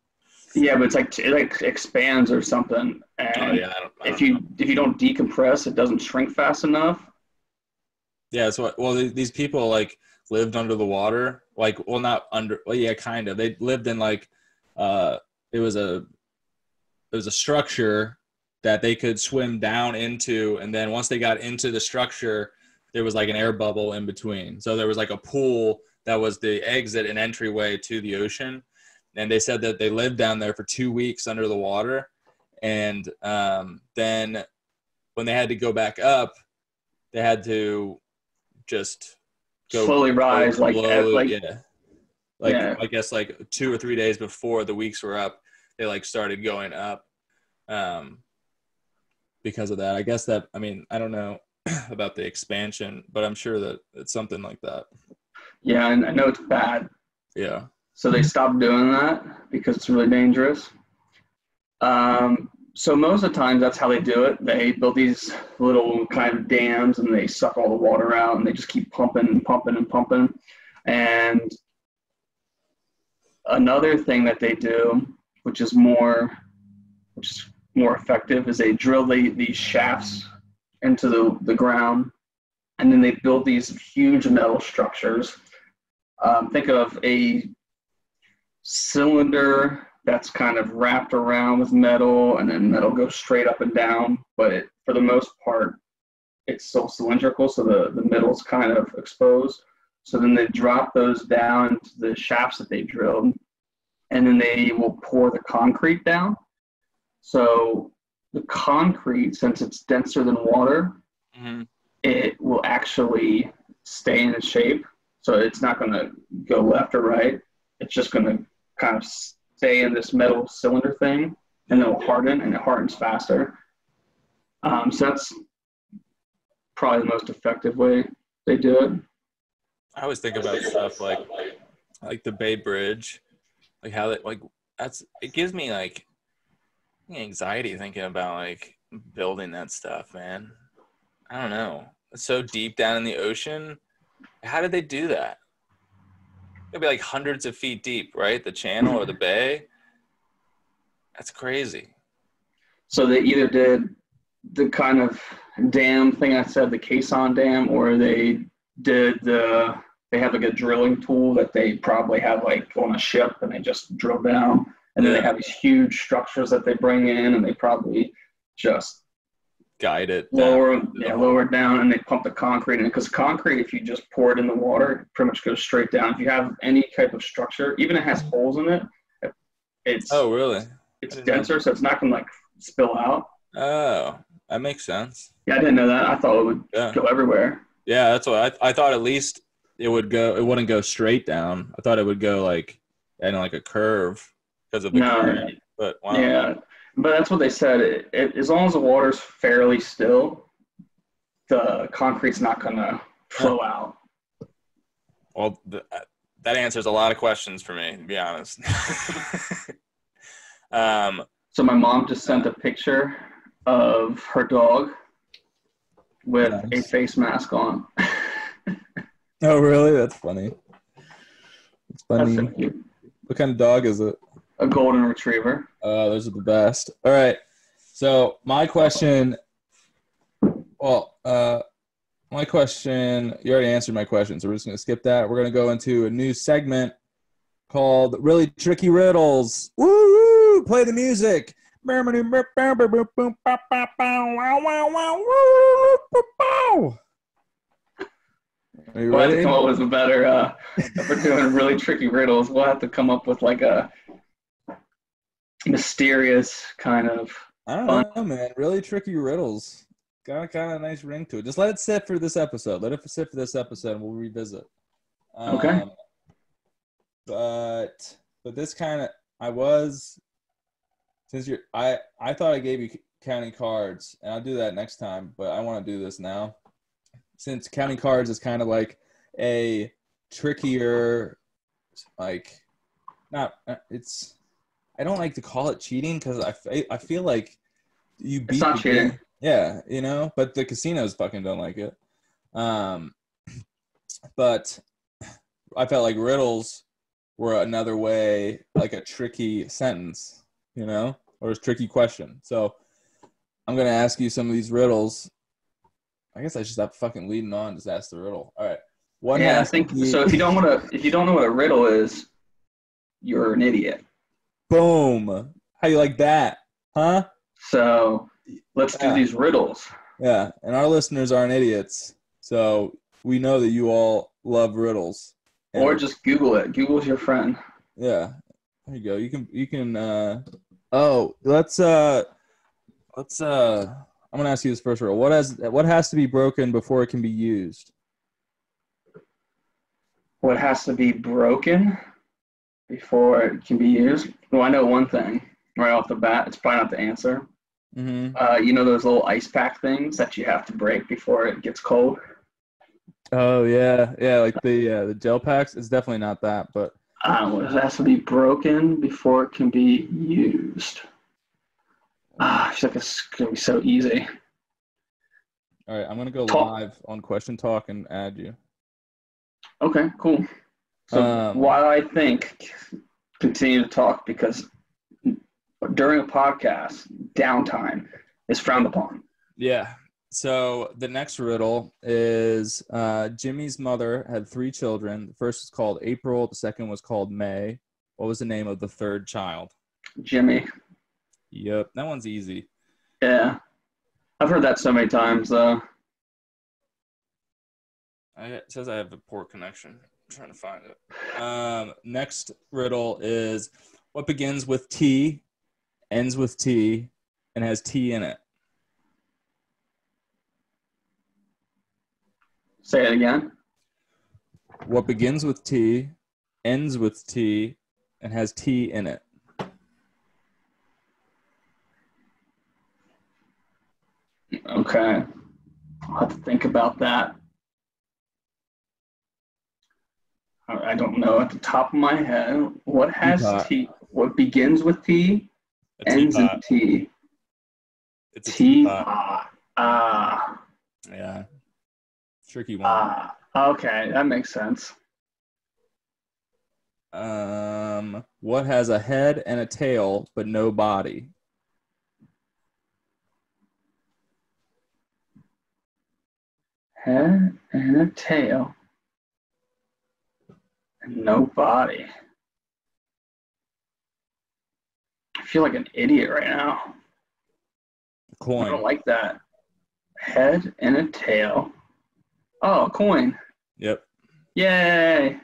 Yeah, but it's like it like expands or something. And if you don't decompress, it doesn't shrink fast enough. Yeah, that's what. Well, these people like lived under the water. Like, well, not under. Well, yeah, kind of. They lived in like, it was a structure that they could swim down into, and then once they got into the structure, there was like an air bubble in between. So there was like a pool that was the exit and entryway to the ocean. And they said that they lived down there for 2 weeks under the water. And then when they had to go back up, they had to just go slowly rise, I guess like 2 or 3 days before the weeks were up, they like started going up because of that. I guess that, I mean, I don't know about the expansion, but I'm sure that it's something like that. Yeah, and I know it's bad. Yeah. So they stopped doing that because it's really dangerous. So most of the time, that's how they do it. They build these little kind of dams, and they suck all the water out, and they just keep pumping and pumping and pumping. And another thing that they do, which is more effective, is they drill these shafts into the ground, and then they build these huge metal structures. Think of a cylinder that's kind of wrapped around with metal, and then metal goes straight up and down, but for the most part, it's still cylindrical, so the middle's kind of exposed. So then they drop those down into the shafts that they drilled, and then they will pour the concrete down. So the concrete, since it's denser than water, it will actually stay in its shape. So it's not going to go left or right. It's just going to kind of stay in this metal cylinder thing, and it'll harden, and it hardens faster. So that's probably the most effective way they do it. I always think about stuff like the Bay Bridge, like how that, like, it gives me like anxiety thinking about like building that stuff, man. I don't know. It's so deep down in the ocean. How did they do that? It'd be like hundreds of feet deep, right? The channel or the bay. That's crazy. So they either did the kind of dam thing I said, the caisson dam, or they have like a drilling tool that they probably have like on a ship, and they just drill down. And then they have these huge structures that they bring in, and they probably just guide it lower it down, and they pump the concrete in. Because concrete, if you just pour it in the water, it pretty much goes straight down. If you have any type of structure, even if it has holes in it, it's denser, so it's not going to like spill out. Oh, that makes sense. Yeah, I didn't know that. I thought it would go everywhere. Yeah, that's what I thought. At least it would go. It wouldn't go straight down. I thought it would go like in like a curve because of the current. But wow. Yeah. But that's what they said. As long as the water's fairly still, the concrete's not going to flow out. Well, that answers a lot of questions for me, to be honest. So my mom just sent a picture of her dog with a face mask on. Oh, really? That's funny. It's funny. That's so cute. What kind of dog is it? A golden retriever. Those are the best. All right. So my question. Well, my question. You already answered my question, so we're just gonna skip that. We're gonna go into a new segment called "Really Tricky Riddles." Woo! Play the music. Are you We'll have ready? to come up with a better. If we're doing really tricky riddles, we'll have to come up with like a mysterious kind of. I don't know, man. Really tricky riddles. Got kind of a nice ring to it. Just let it sit for this episode. Let it sit for this episode, and we'll revisit. Okay. But this kind of I thought I gave you counting cards, and I'll do that next time. But I want to do this now, since counting cards is kind of like a trickier, like not it's. I don't like to call it cheating because I feel like you beat. It's not the cheating. game. Yeah, but the casinos fucking don't like it. But I felt like riddles were another way, like a tricky sentence, or a tricky question. So I'm gonna ask you some of these riddles. I guess I should stop fucking leading on. Just ask the riddle. All right. I think so. If you don't know what a riddle is, you're an idiot. Boom. How you like that? Huh? So let's do these riddles. Yeah, and our listeners aren't idiots, so we know that you all love riddles. Or just Google it. Google's your friend. Yeah, there you go. You can. Let's. I'm gonna ask you this first riddle. What has to be broken before it can be used? What has to be broken before it can be used? Well, I know one thing right off the bat. It's probably not the answer. Mm-hmm. You know those little ice pack things that you have to break before it gets cold? Oh yeah, like the gel packs. It's definitely not that, but what has to be broken before it can be used? I feel like it's gonna be so easy. All right, I'm gonna go live on Question Talk and add you. Okay, cool. So while I think, continue to talk because during a podcast, downtime is frowned upon. Yeah. So the next riddle is Jimmy's mother had 3 children. The first was called April. The second was called May. What was the name of the third child? Jimmy. Yep. That one's easy. Yeah. I've heard that so many times, though. It says I have a poor connection. I'm trying to find it. Next riddle is what begins with T, ends with T, and has T in it? Say it again. What begins with T, ends with T, and has T in it? Okay. I'll have to think about that. I don't know at the top of my head. What has T? What begins with T, ends in T? It's a teapot. Yeah. Tricky one. Okay, that makes sense. What has a head and a tail but no body? Head and a tail and no body. I feel like an idiot right now. Coin. I don't like that. Head and a tail. Oh, a coin. Yep. Yay.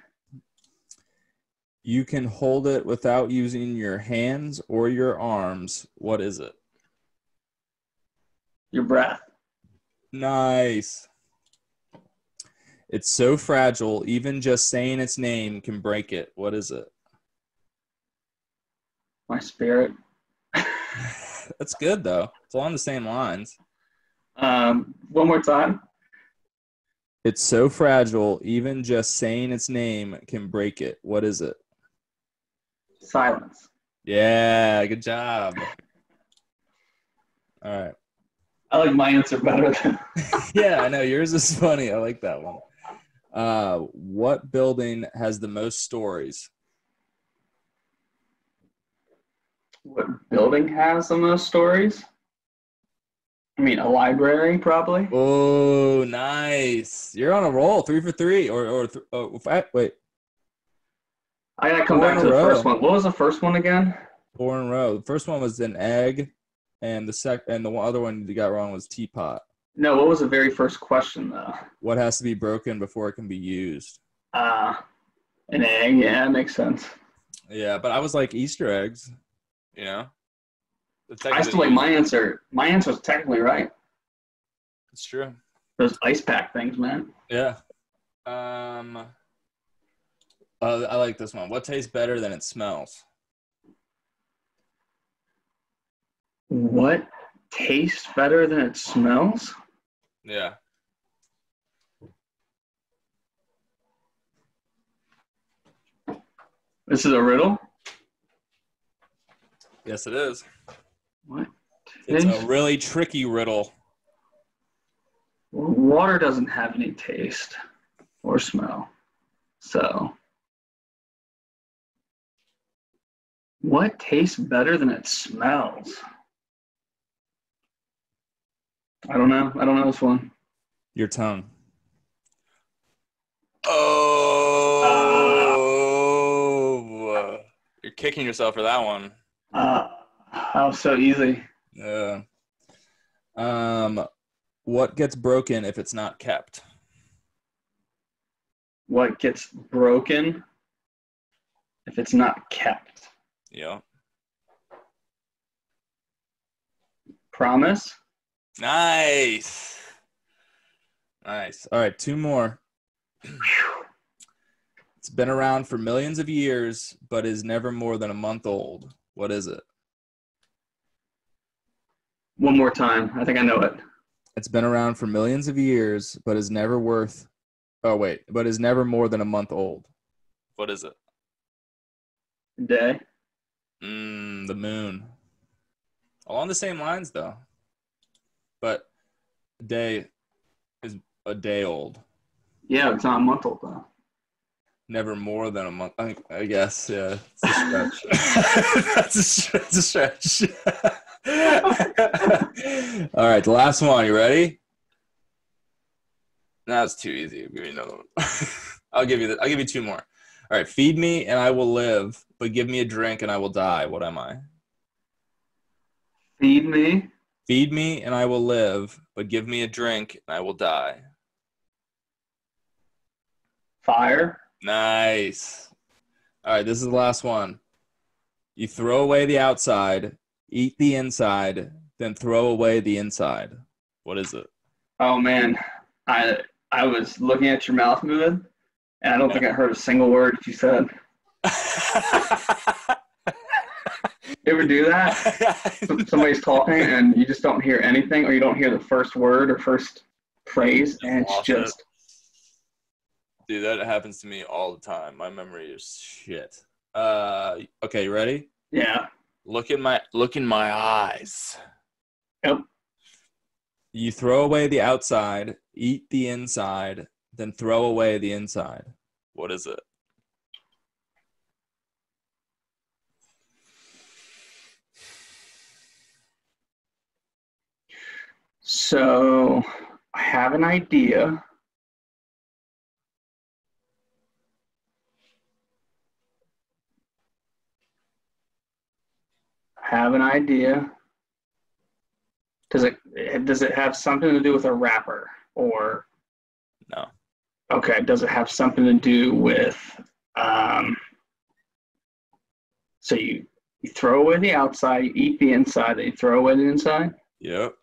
You can hold it without using your hands or your arms. What is it? Your breath. Nice. It's so fragile, even just saying its name can break it. What is it? My spirit. That's good, though. It's along the same lines. One more time. It's so fragile, even just saying its name can break it. What is it? Silence. Yeah, good job. All right. I like my answer better than. Yeah, I know yours is funny. I like that one. What building has the most stories? What building has the most stories? I mean, a library, probably. Oh, nice. You're on a roll. 3 for 3. Wait. I gotta come 4 back in to a the row. first one. What was the first one again? 4 in a row. The first one was an egg, and the other one you got wrong was teapot. No, what was the very first question though? What has to be broken before it can be used? An egg. Yeah, that makes sense. Yeah, but I was like Easter eggs, you know? I still like my answer. My answer is technically right. It's true. Those ice pack things, man. Yeah. I like this one. What tastes better than it smells? What tastes better than it smells? Yeah. This is a riddle? Yes, it is. What? It's a really tricky riddle. Well, water doesn't have any taste or smell. So, what tastes better than it smells? I don't know. I don't know this one. Your tongue. Oh. You're kicking yourself for that one. How so easy. Yeah. What gets broken if it's not kept? What gets broken if it's not kept? Yeah. Promise? Nice. Nice. All right, 2 more. It's been around for millions of years, but is never more than a month old. What is it? One more time. I think I know it. It's been around for millions of years, but is never more than a month old. What is it? Day? The moon. Along the same lines, though. But a day is a day old. Yeah, it's not a month old, though. Never more than a month. I guess, yeah. It's a stretch. That's a stretch. All right, the last one. You ready? That's too easy. Give me another one. I'll give you 2 more. All right. Feed me and I will live, but give me a drink and I will die. What am I? Feed me. Feed me and I will live, but give me a drink and I will die. Fire. Nice. All right, this is the last one. You throw away the outside, eat the inside, then throw away the inside. What is it? Oh, man. I was looking at your mouth moving, and I don't think I heard a single word you said. You ever do that? Somebody's talking, and you just don't hear anything, or you don't hear the first word or first phrase, and it's just... Dude, that happens to me all the time. My memory is shit. Okay, you ready? Yeah. Look in my eyes. Yep. You throw away the outside, eat the inside, then throw away the inside. What is it? So, I have an idea. Does it have something to do with a rapper or no? Okay, does it have something to do with so you throw away the outside, you eat the inside, then you throw away the inside? Yep.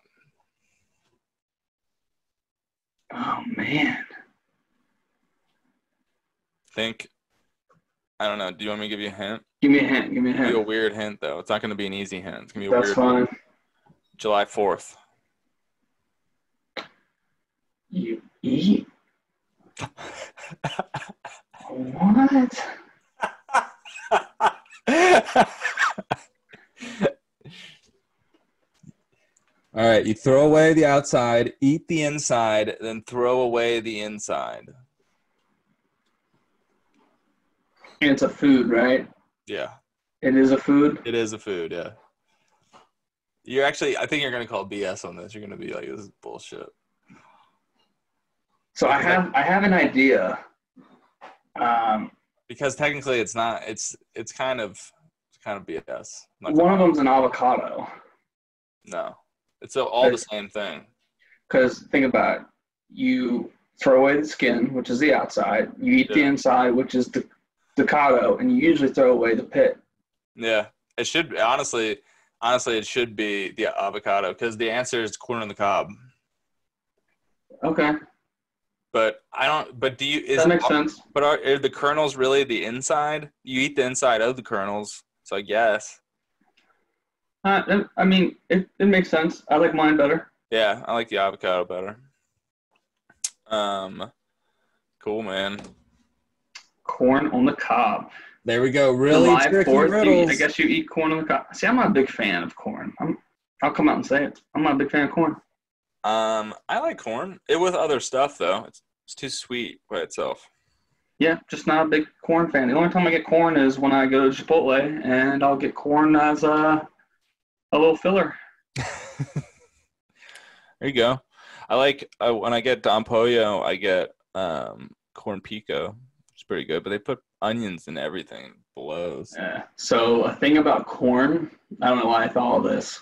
Oh man. I don't know. Do you want me to give you a hint? Give me a hint. Give me a hint. Give you a weird hint though. It's not going to be an easy hint. It's going to be That's fine. July 4th. You eat? What? throw away the outside, eat the inside, then throw away the inside. And it's a food, right? Yeah. It is a food? It is a food, yeah. You're actually, I think you're going to call BS on this. You're going to be like, this is bullshit. So I have an idea. Because technically it's not, it's kind of BS. One of them's an avocado. No. It's all the same thing. Because think about it. You throw away the skin, which is the outside. You eat the inside, which is the avocado, and you usually throw away the pit. Yeah. It should, honestly, it should be the avocado because the answer is corn on the cob. Okay. But that makes sense. But are the kernels really the inside? You eat the inside of the kernels, so I guess. I mean, it makes sense. I like mine better. Yeah, I like the avocado better. Cool, man. Corn on the cob. There we go. Really tricky riddles. I guess you eat corn on the cob. See, I'm not a big fan of corn. I'll come out and say it. I'm not a big fan of corn. I like corn. It with other stuff though. It's too sweet by itself. Yeah, just not a big corn fan. The only time I get corn is when I go to Chipotle, and I'll get corn as a little filler. There you go. I like when I get Don Pollo, I get corn pico. It's pretty good, but they put onions in everything. It blows. Yeah. So a thing about corn, I don't know why I thought of this.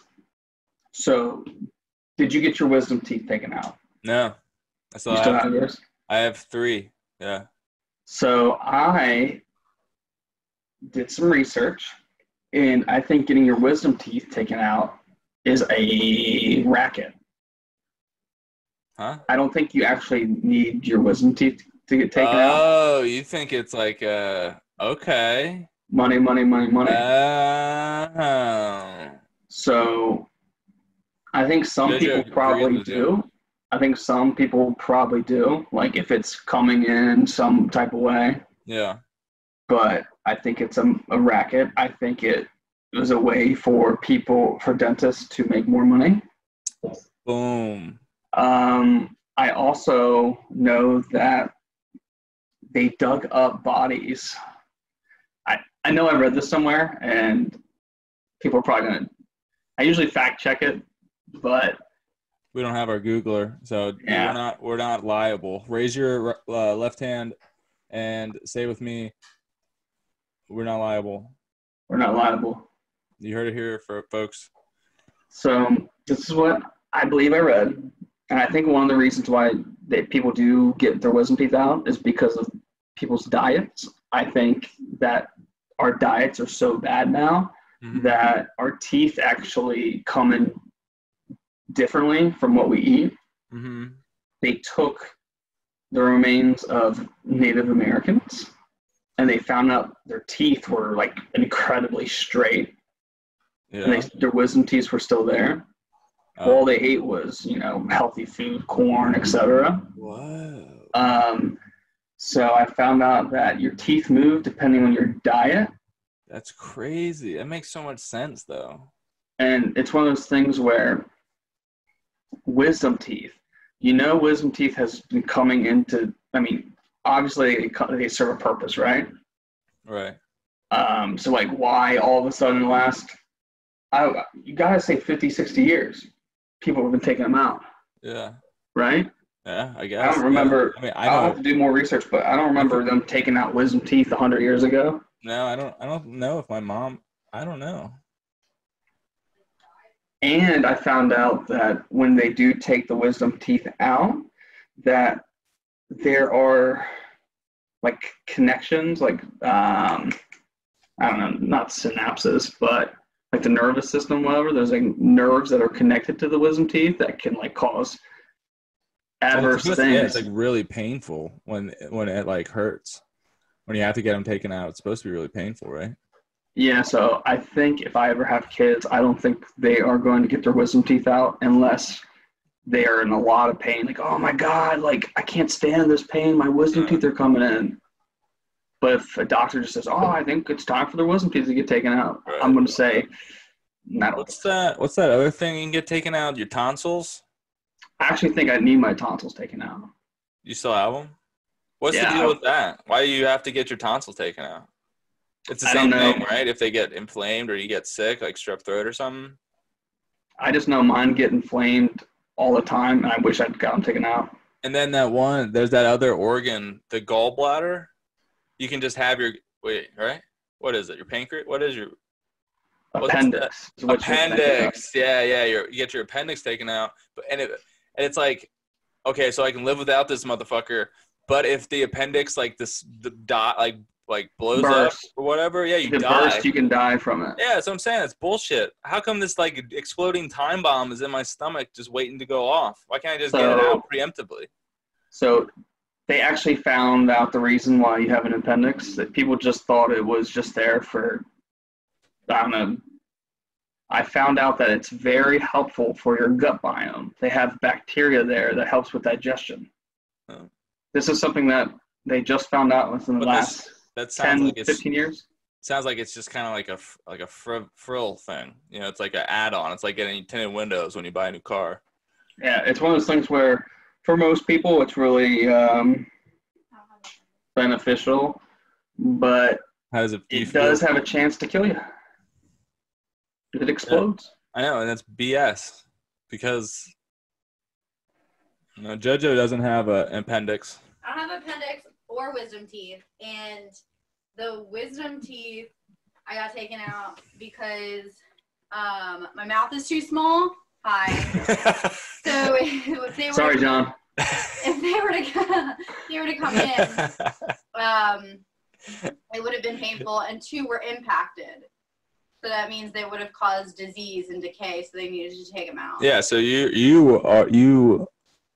So, did you get your wisdom teeth taken out? No. You still have yours? I have 3. Yeah. So I did some research, and I think getting your wisdom teeth taken out is a racket. Huh? I don't think you actually need your wisdom teeth to get taken out. Oh, you think it's like okay. Money. Oh. So I think some people probably do. Like if it's coming in some type of way. Yeah. But I think it's a racket. I think it was a way for dentists to make more money. Boom. I also know that they dug up bodies. I know I read this somewhere, and people are probably going to – I usually fact check it, but – we don't have our Googler, so yeah. we're not liable. Raise your left hand and say with me, we're not liable. We're not liable. You heard it here, folks. So this is what I believe I read, and I think one of the reasons why people do get their wisdom teeth out is because of people's diets. I think that our diets are so bad now that our teeth actually come in differently from what we eat. Mm-hmm. They took the remains of Native Americans, and they found out their teeth were like incredibly straight. Yeah. And their wisdom teeth were still there. All they ate was, healthy food, corn, etc. Whoa. So I found out that your teeth move depending on your diet. That's crazy. That makes so much sense, though. And it's one of those things where wisdom teeth, wisdom teeth has been coming into, obviously they serve a purpose, right? Right. So like why all of a sudden you gotta say 50, 60 years, people have been taking them out. Yeah. Right? Yeah, I guess. I don't remember. Yeah. I'll have to do more research, but I don't remember them taking out wisdom teeth 100 years ago. No, I don't know if my mom, I don't know. And I found out that when they do take the wisdom teeth out, that there are like connections, like, I don't know, not synapses, but like the nervous system, whatever, there's like nerves that are connected to the wisdom teeth that can like cause adverse things. Yeah, it's like really painful when it like hurts. When you have to get them taken out, it's supposed to be really painful, right? Yeah, so I think if I ever have kids, I don't think they are going to get their wisdom teeth out unless they are in a lot of pain. Like, oh my God, like I can't stand this pain. My wisdom teeth are coming in. But if a doctor just says, oh, I think it's time for their wisdom teeth to get taken out, right, I'm going to say, And I don't What's that other thing you can get taken out? Your tonsils? I actually think I need my tonsils taken out. You still have them? What's the Yeah, deal with that? Why do you have to get your tonsils taken out? It's the I same don't know. thing, right? If they get inflamed or you get sick, like strep throat or something. I just know mine get inflamed all the time, and I wish I'd got them taken out. And then there's that other organ, the gallbladder. You can just have right? What is it? Your pancreas? What is your Appendix. Is what you're thinking of. appendix? Yeah. You get your appendix taken out, and it's like, okay, so I can live without this motherfucker. But if the appendix blows Burst. up or whatever, yeah, you If it die. bursts, you can die from it. Yeah, that's what I'm saying. It's bullshit. How come this like exploding time bomb is in my stomach just waiting to go off? Why can't I just get it out preemptively? So they actually found out the reason why you have an appendix. That people just thought it was just there for, I don't know. I found out that it's very helpful for your gut biome. They have bacteria there that helps with digestion. Oh. This is something that they just found out within the last that sounds 10, like 15 years. Sounds like it's just kind of like a frill thing. You know, it's like an add-on. It's like getting tinted windows when you buy a new car. Yeah, it's one of those things where, for most people, it's really beneficial, but How does it? it does have a chance to kill you. It explodes. I know, and that's BS because JoJo doesn't have an appendix. I don't have appendix or wisdom teeth, and the wisdom teeth I got taken out because my mouth is too small. Hi. So if they were Sorry, John. If they were to come in, it would have been painful, and 2 were impacted. So that means they would have caused disease and decay, so they needed to take them out. Yeah, so you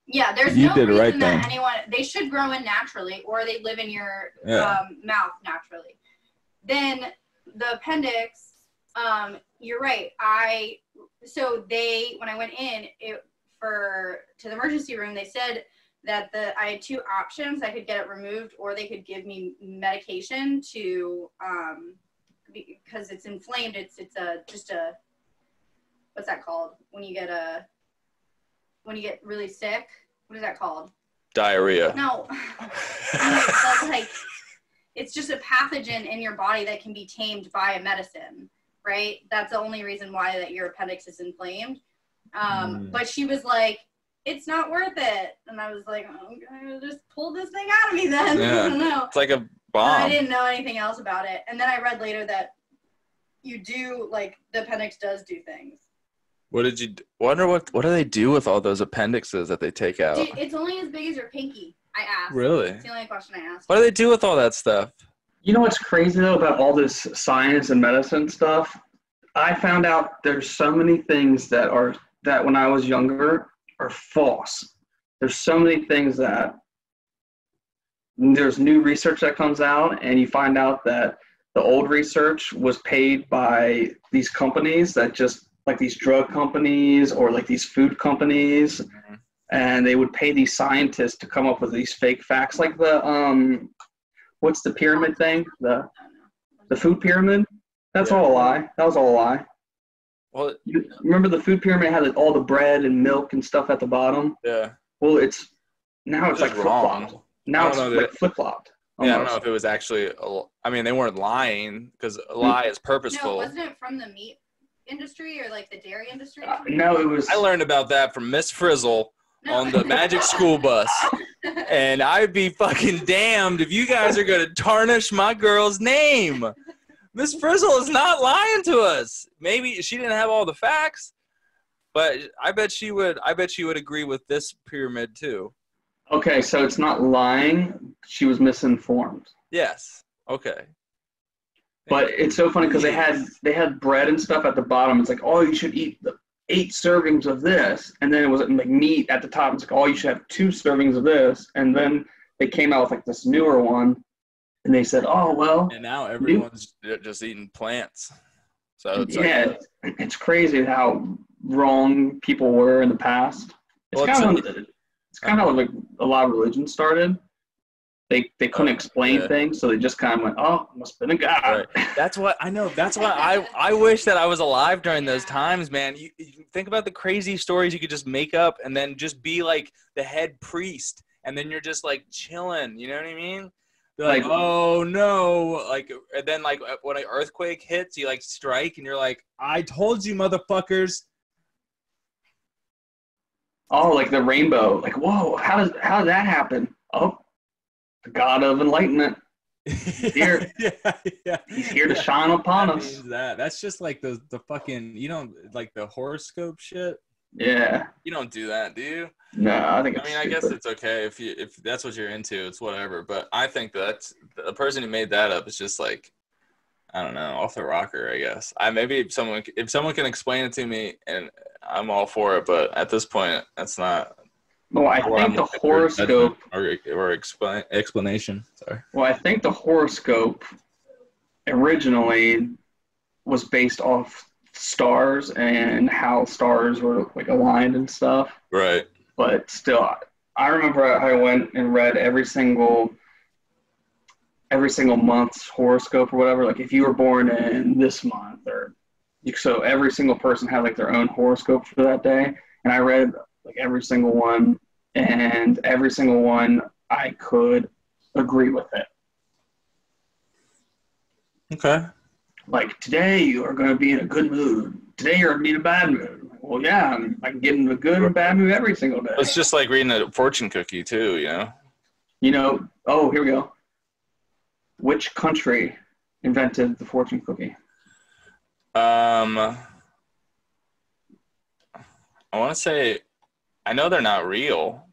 Yeah, there's You no did the reason right that thing. they should grow in naturally, or they live in your Yeah. mouth naturally. Then the appendix, you're right. When I went in to the emergency room, they said that I had 2 options. I could get it removed, or they could give me medication to because it's inflamed. It's just a what's that called when you get really sick? What is that called? diarrhea. No. It's like it's just a pathogen in your body that can be tamed by a medicine, right? That's the only reason why that your appendix is inflamed. But she was like, it's not worth it. And I was like, oh, okay, just pull this thing out of me then. Yeah. I don't know. It's like a I bomb. didn't know anything else about it. And then I read later that you do, like, the appendix does do things. Wonder what do they do with all those appendixes that they take out? Dude, it's only as big as your pinky, I asked. Really? It's the only question I asked. What do they do with all that stuff? You know what's crazy, though, about all this science and medicine stuff? I found out there's so many things that when I was younger are false. There's so many things that there's new research that comes out, and you find out that the old research was paid by these companies that just, like these drug companies or like these food companies, and they would pay these scientists to come up with these fake facts, like the what's the pyramid thing? The food pyramid? That's all a lie. That was all a lie. Well, You remember the food pyramid had all the bread and milk and stuff at the bottom? yeah. Well, it's like Just wrong. flip-flopped. Now it's like flip-flopped. Yeah, I don't know if it was actually. They weren't lying because a lie is purposeful. No, wasn't it from the meat industry or like the dairy industry? No, it was. I learned about that from Miss Frizzle on the Magic School Bus, and I'd be fucking damned if you guys are gonna tarnish my girl's name. Miss Frizzle is not lying to us. Maybe she didn't have all the facts, but I bet she would. I bet she would agree with this pyramid too. Okay, so it's not lying. She was misinformed. Yes. Okay. But it's so funny because they had bread and stuff at the bottom. It's like, oh, you should eat 8 servings of this, and then it was like meat at the top. It's like, oh, you should have 2 servings of this, and then they came out with like this newer one, and they said, oh well. And now everyone's just eating plants. So it's it's crazy how wrong people were in the past. It's kind of like a lot of religions started. they couldn't explain things, so they just kind of went, oh, must have been a god. Right. That's what I know. That's why I wish that I was alive during those times, man. You think about the crazy stories you could just make up and then just be like the head priest, and then you're just like chilling. You know what I mean? They're like, oh no, like, and then like when an earthquake hits, you like strike, and you're like, I told you, motherfuckers. Oh, like the rainbow. Like, whoa, how did that happen? Oh, the god of enlightenment. He's here. He's here to shine upon us. That's just like the fucking, you don't like the horoscope shit. Yeah. You don't do that, do you? No, I think. I guess it's okay if that's what you're into. It's whatever. But I think that's the person who made that up is just like, I don't know, off the rocker. I guess. Maybe if someone can explain it to me, and I'm all for it. But at this point, that's not. Well, I think the horoscope or explanation. Sorry. Well, I think the horoscope originally was based off stars and how stars were like aligned and stuff. Right. But still, I remember I went and read every single month's horoscope or whatever. Like if you were born in this month, so every single person had like their own horoscope for that day, and I read like every single one, and every single one I could agree with it. Okay. Like today you are going to be in a good mood. Today you're going to be in a bad mood. Well, yeah, I can get in a good and bad mood every single day. It's just like reading a fortune cookie too, you know? Oh, here we go. Which country invented the fortune cookie? I want to say, I know they're not real.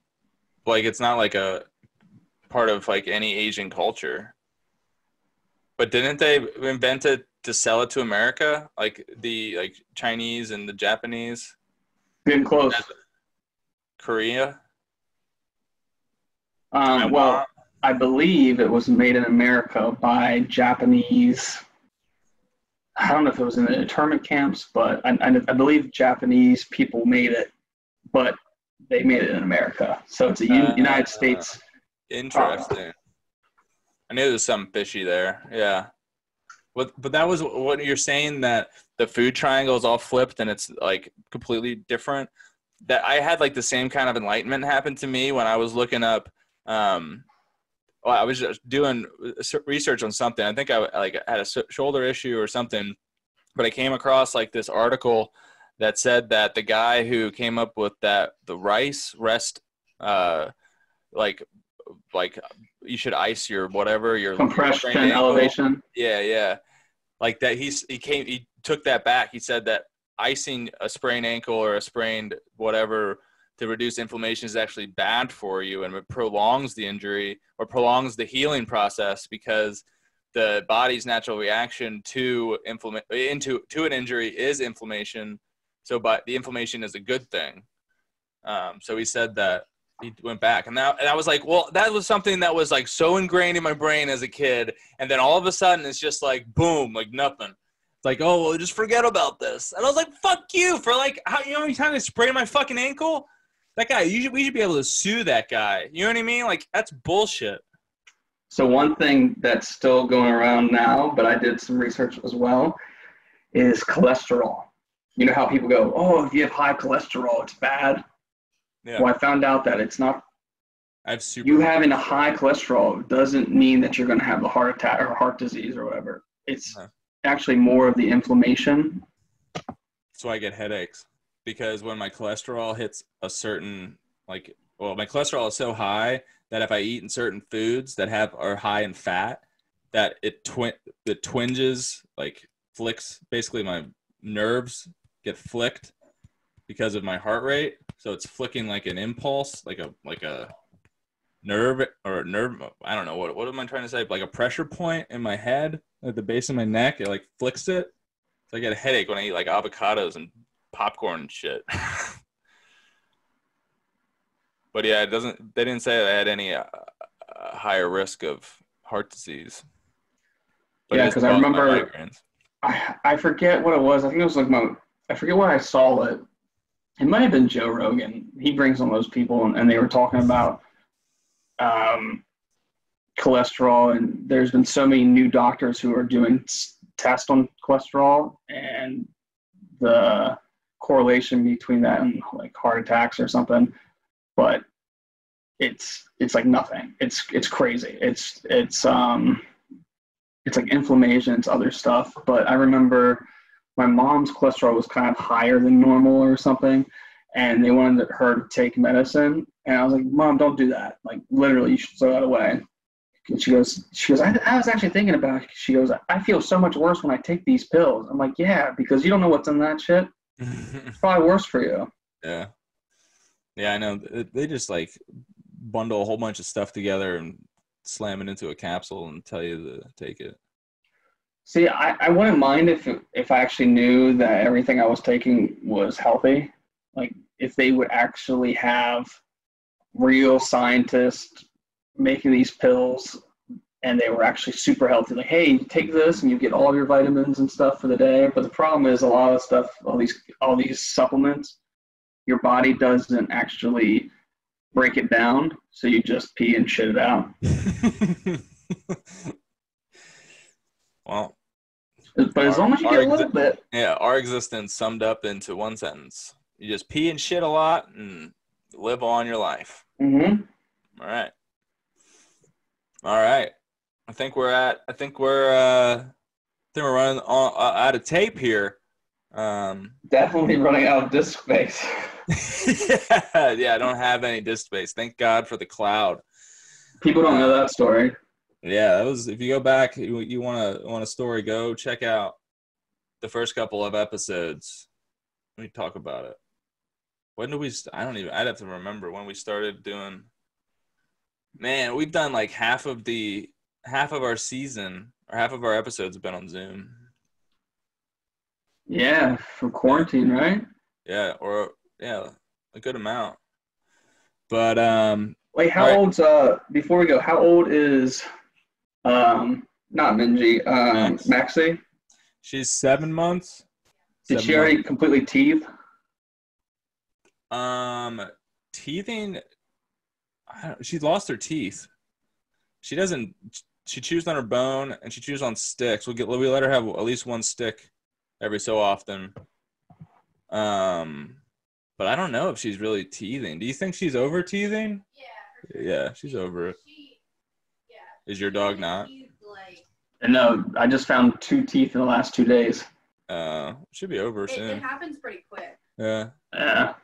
Like, it's not like a part of like any Asian culture. But didn't they invent it to sell it to America? Like the Chinese and the Japanese? Getting close. Korea? Well, I believe it was made in America by Japanese. I don't know if it was in the internment camps, but I believe Japanese people made it, but they made it in America. So it's a United States. Interesting. I knew there was something fishy there. Yeah. But that was what you're saying, that the food triangle is all flipped and it's like completely different. That I had like the same kind of enlightenment happen to me when I was looking up. I was just doing research on something. I think I had a shoulder issue or something, but I came across like this article that said that the guy who came up with the rice rest, like you should ice your whatever, your compression elevation. Yeah. Like that he took that back. He said that icing a sprained ankle or a sprained whatever to reduce inflammation is actually bad for you, and it prolongs the injury or prolongs the healing process because the body's natural reaction to an injury is inflammation. So, but the inflammation is a good thing. So he said that he went back, and I was like, well, that was something that was like so ingrained in my brain as a kid, and then all of a sudden it's just like boom, like nothing. It's like, oh, well, just forget about this. And I was like, fuck you for like, how many times I sprained my fucking ankle? That guy, we should be able to sue that guy. You know what I mean? Like, that's bullshit. So one thing that's still going around now, but I did some research as well, is cholesterol. You know how people go, oh, if you have high cholesterol, it's bad. Yeah. Well, I found out that it's not. You having a high cholesterol doesn't mean that you're going to have a heart attack or heart disease or whatever. It's actually more of the inflammation. That's why I get headaches. Because when my cholesterol hits a certain, my cholesterol is so high that if I eat in certain foods that are high in fat, that it twinges, like flicks, basically my nerves get flicked because of my heart rate. So it's flicking like an impulse, like a nerve or a nerve. I don't know what am I trying to say? Like a pressure point in my head at the base of my neck. It like flicks it. So I get a headache when I eat like avocados and popcorn and shit. But yeah, they didn't say I had any higher risk of heart disease. But yeah, because I remember I forget what it was. I think it was like I forget where I saw it. It might have been Joe Rogan. He brings on those people, and they were talking about cholesterol, and there's been so many new doctors who are doing tests on cholesterol, and the correlation between that and like heart attacks or something, but it's like nothing. It's crazy. It's like inflammation, it's other stuff. But I remember my mom's cholesterol was kind of higher than normal or something, and they wanted her to take medicine, and I was like, Mom, don't do that. Like literally, you should throw that away. And she goes, I was actually thinking about it. She goes, I feel so much worse when I take these pills. I'm like, yeah, because you don't know what's in that shit. It's probably worse for you. Yeah. Yeah, I know. They just like bundle a whole bunch of stuff together and slam it into a capsule and tell you to take it. See, I wouldn't mind if I actually knew that everything I was taking was healthy. Like if they would actually have real scientists making these pills and they were actually super healthy. Like, hey, you take this and you get all your vitamins and stuff for the day. But the problem is a lot of stuff, all these supplements, your body doesn't actually break it down. So you just pee and shit it out. Well, but as long as you get a little bit. Yeah, our existence summed up into one sentence. You just pee and shit a lot and live on your life. Mm-hmm. All right. I think we're running out of tape here. Definitely running out of disk space. Yeah, I don't have any disk space. Thank God for the cloud. People don't know that story. Yeah, that was. If you go back, you want a story, go check out the first couple of episodes. Let me talk about it. When did we? I'd have to remember when we started doing. Man, we've done like half of our season or half of our episodes have been on Zoom. Yeah, for quarantine, right? Yeah, a good amount. But wait, how old's before we go? How old is not Minji, Maxie? She's 7 months. Did she already completely teeth? Teething. She lost her teeth. She chews on her bone and she chews on sticks. We let her have at least one stick every so often. But I don't know if she's really teething. Do you think she's over teething? Yeah. Yeah, she's over it. Is your dog not? No, I just found 2 teeth in the last 2 days. Should be over soon. It happens pretty quick. Yeah. Yeah.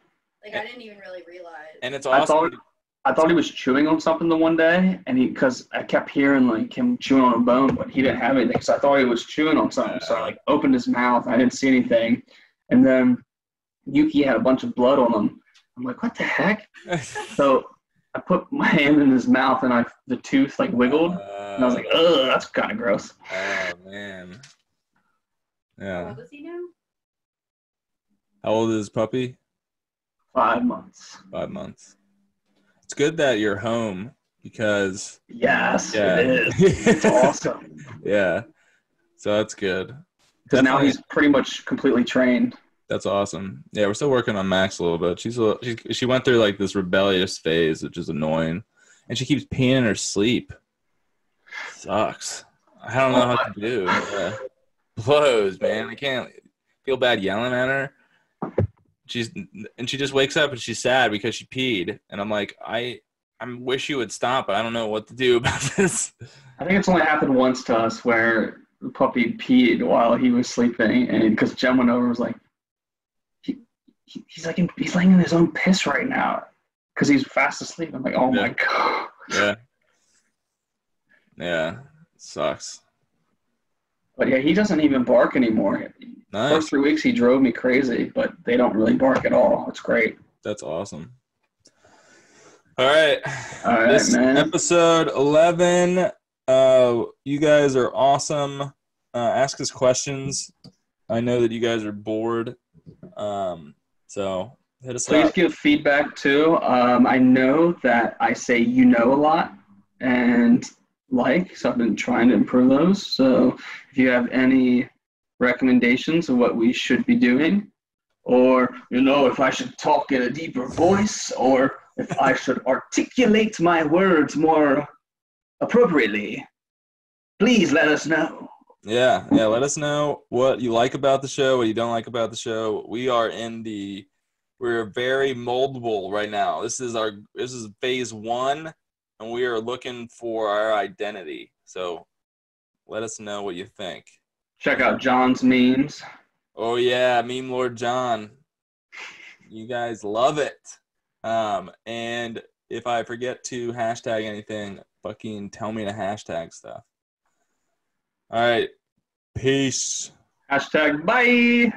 Like I didn't even really realize. And it's awesome. I thought he was chewing on something the one day, and because I kept hearing like him chewing on a bone, but he didn't have anything, so I thought he was chewing on something. So I like opened his mouth, I didn't see anything, and then Yuki had a bunch of blood on him. I'm like, what the heck? So I put my hand in his mouth, and the tooth like wiggled, and I was like, ugh, that's kind of gross. Oh man. Yeah. How old is he now? How old is puppy? 5 months. 5 months. It's good that you're home because yes, it is. It's awesome. Yeah, so that's good. Because now he's pretty much completely trained. That's awesome. Yeah, we're still working on Max a little bit. She went through like this rebellious phase, which is annoying, and she keeps peeing in her sleep. Sucks. I don't know how to do. Yeah. Blows, man. I can't feel bad yelling at her. She just wakes up and she's sad because she peed, and I'm like, I wish you would stop, but I don't know what to do about this. I think it's only happened once to us where the puppy peed while he was sleeping, and because Jem went over and was like, he's laying in his own piss right now because he's fast asleep. I'm like, oh my god. Yeah, it sucks. But yeah, he doesn't even bark anymore. Nice. First 3 weeks he drove me crazy, but they don't really bark at all. It's great. That's awesome. All right, this man. Episode 11. You guys are awesome. Ask us questions. I know that you guys are bored. So hit us up. Please give feedback too. I know that I say you know a lot, and so I've been trying to improve those. So if you have any recommendations of what we should be doing, or if I should talk in a deeper voice, or if I should articulate my words more appropriately, please let us know. Yeah. Let us know what you like about the show, what you don't like about the show. We're very moldable right now. This is phase 1, and we are looking for our identity. So let us know what you think. Check out John's memes. Oh yeah, Meme Lord John. You guys love it. And if I forget to hashtag anything, fucking tell me to hashtag stuff. All right. Peace. Hashtag bye.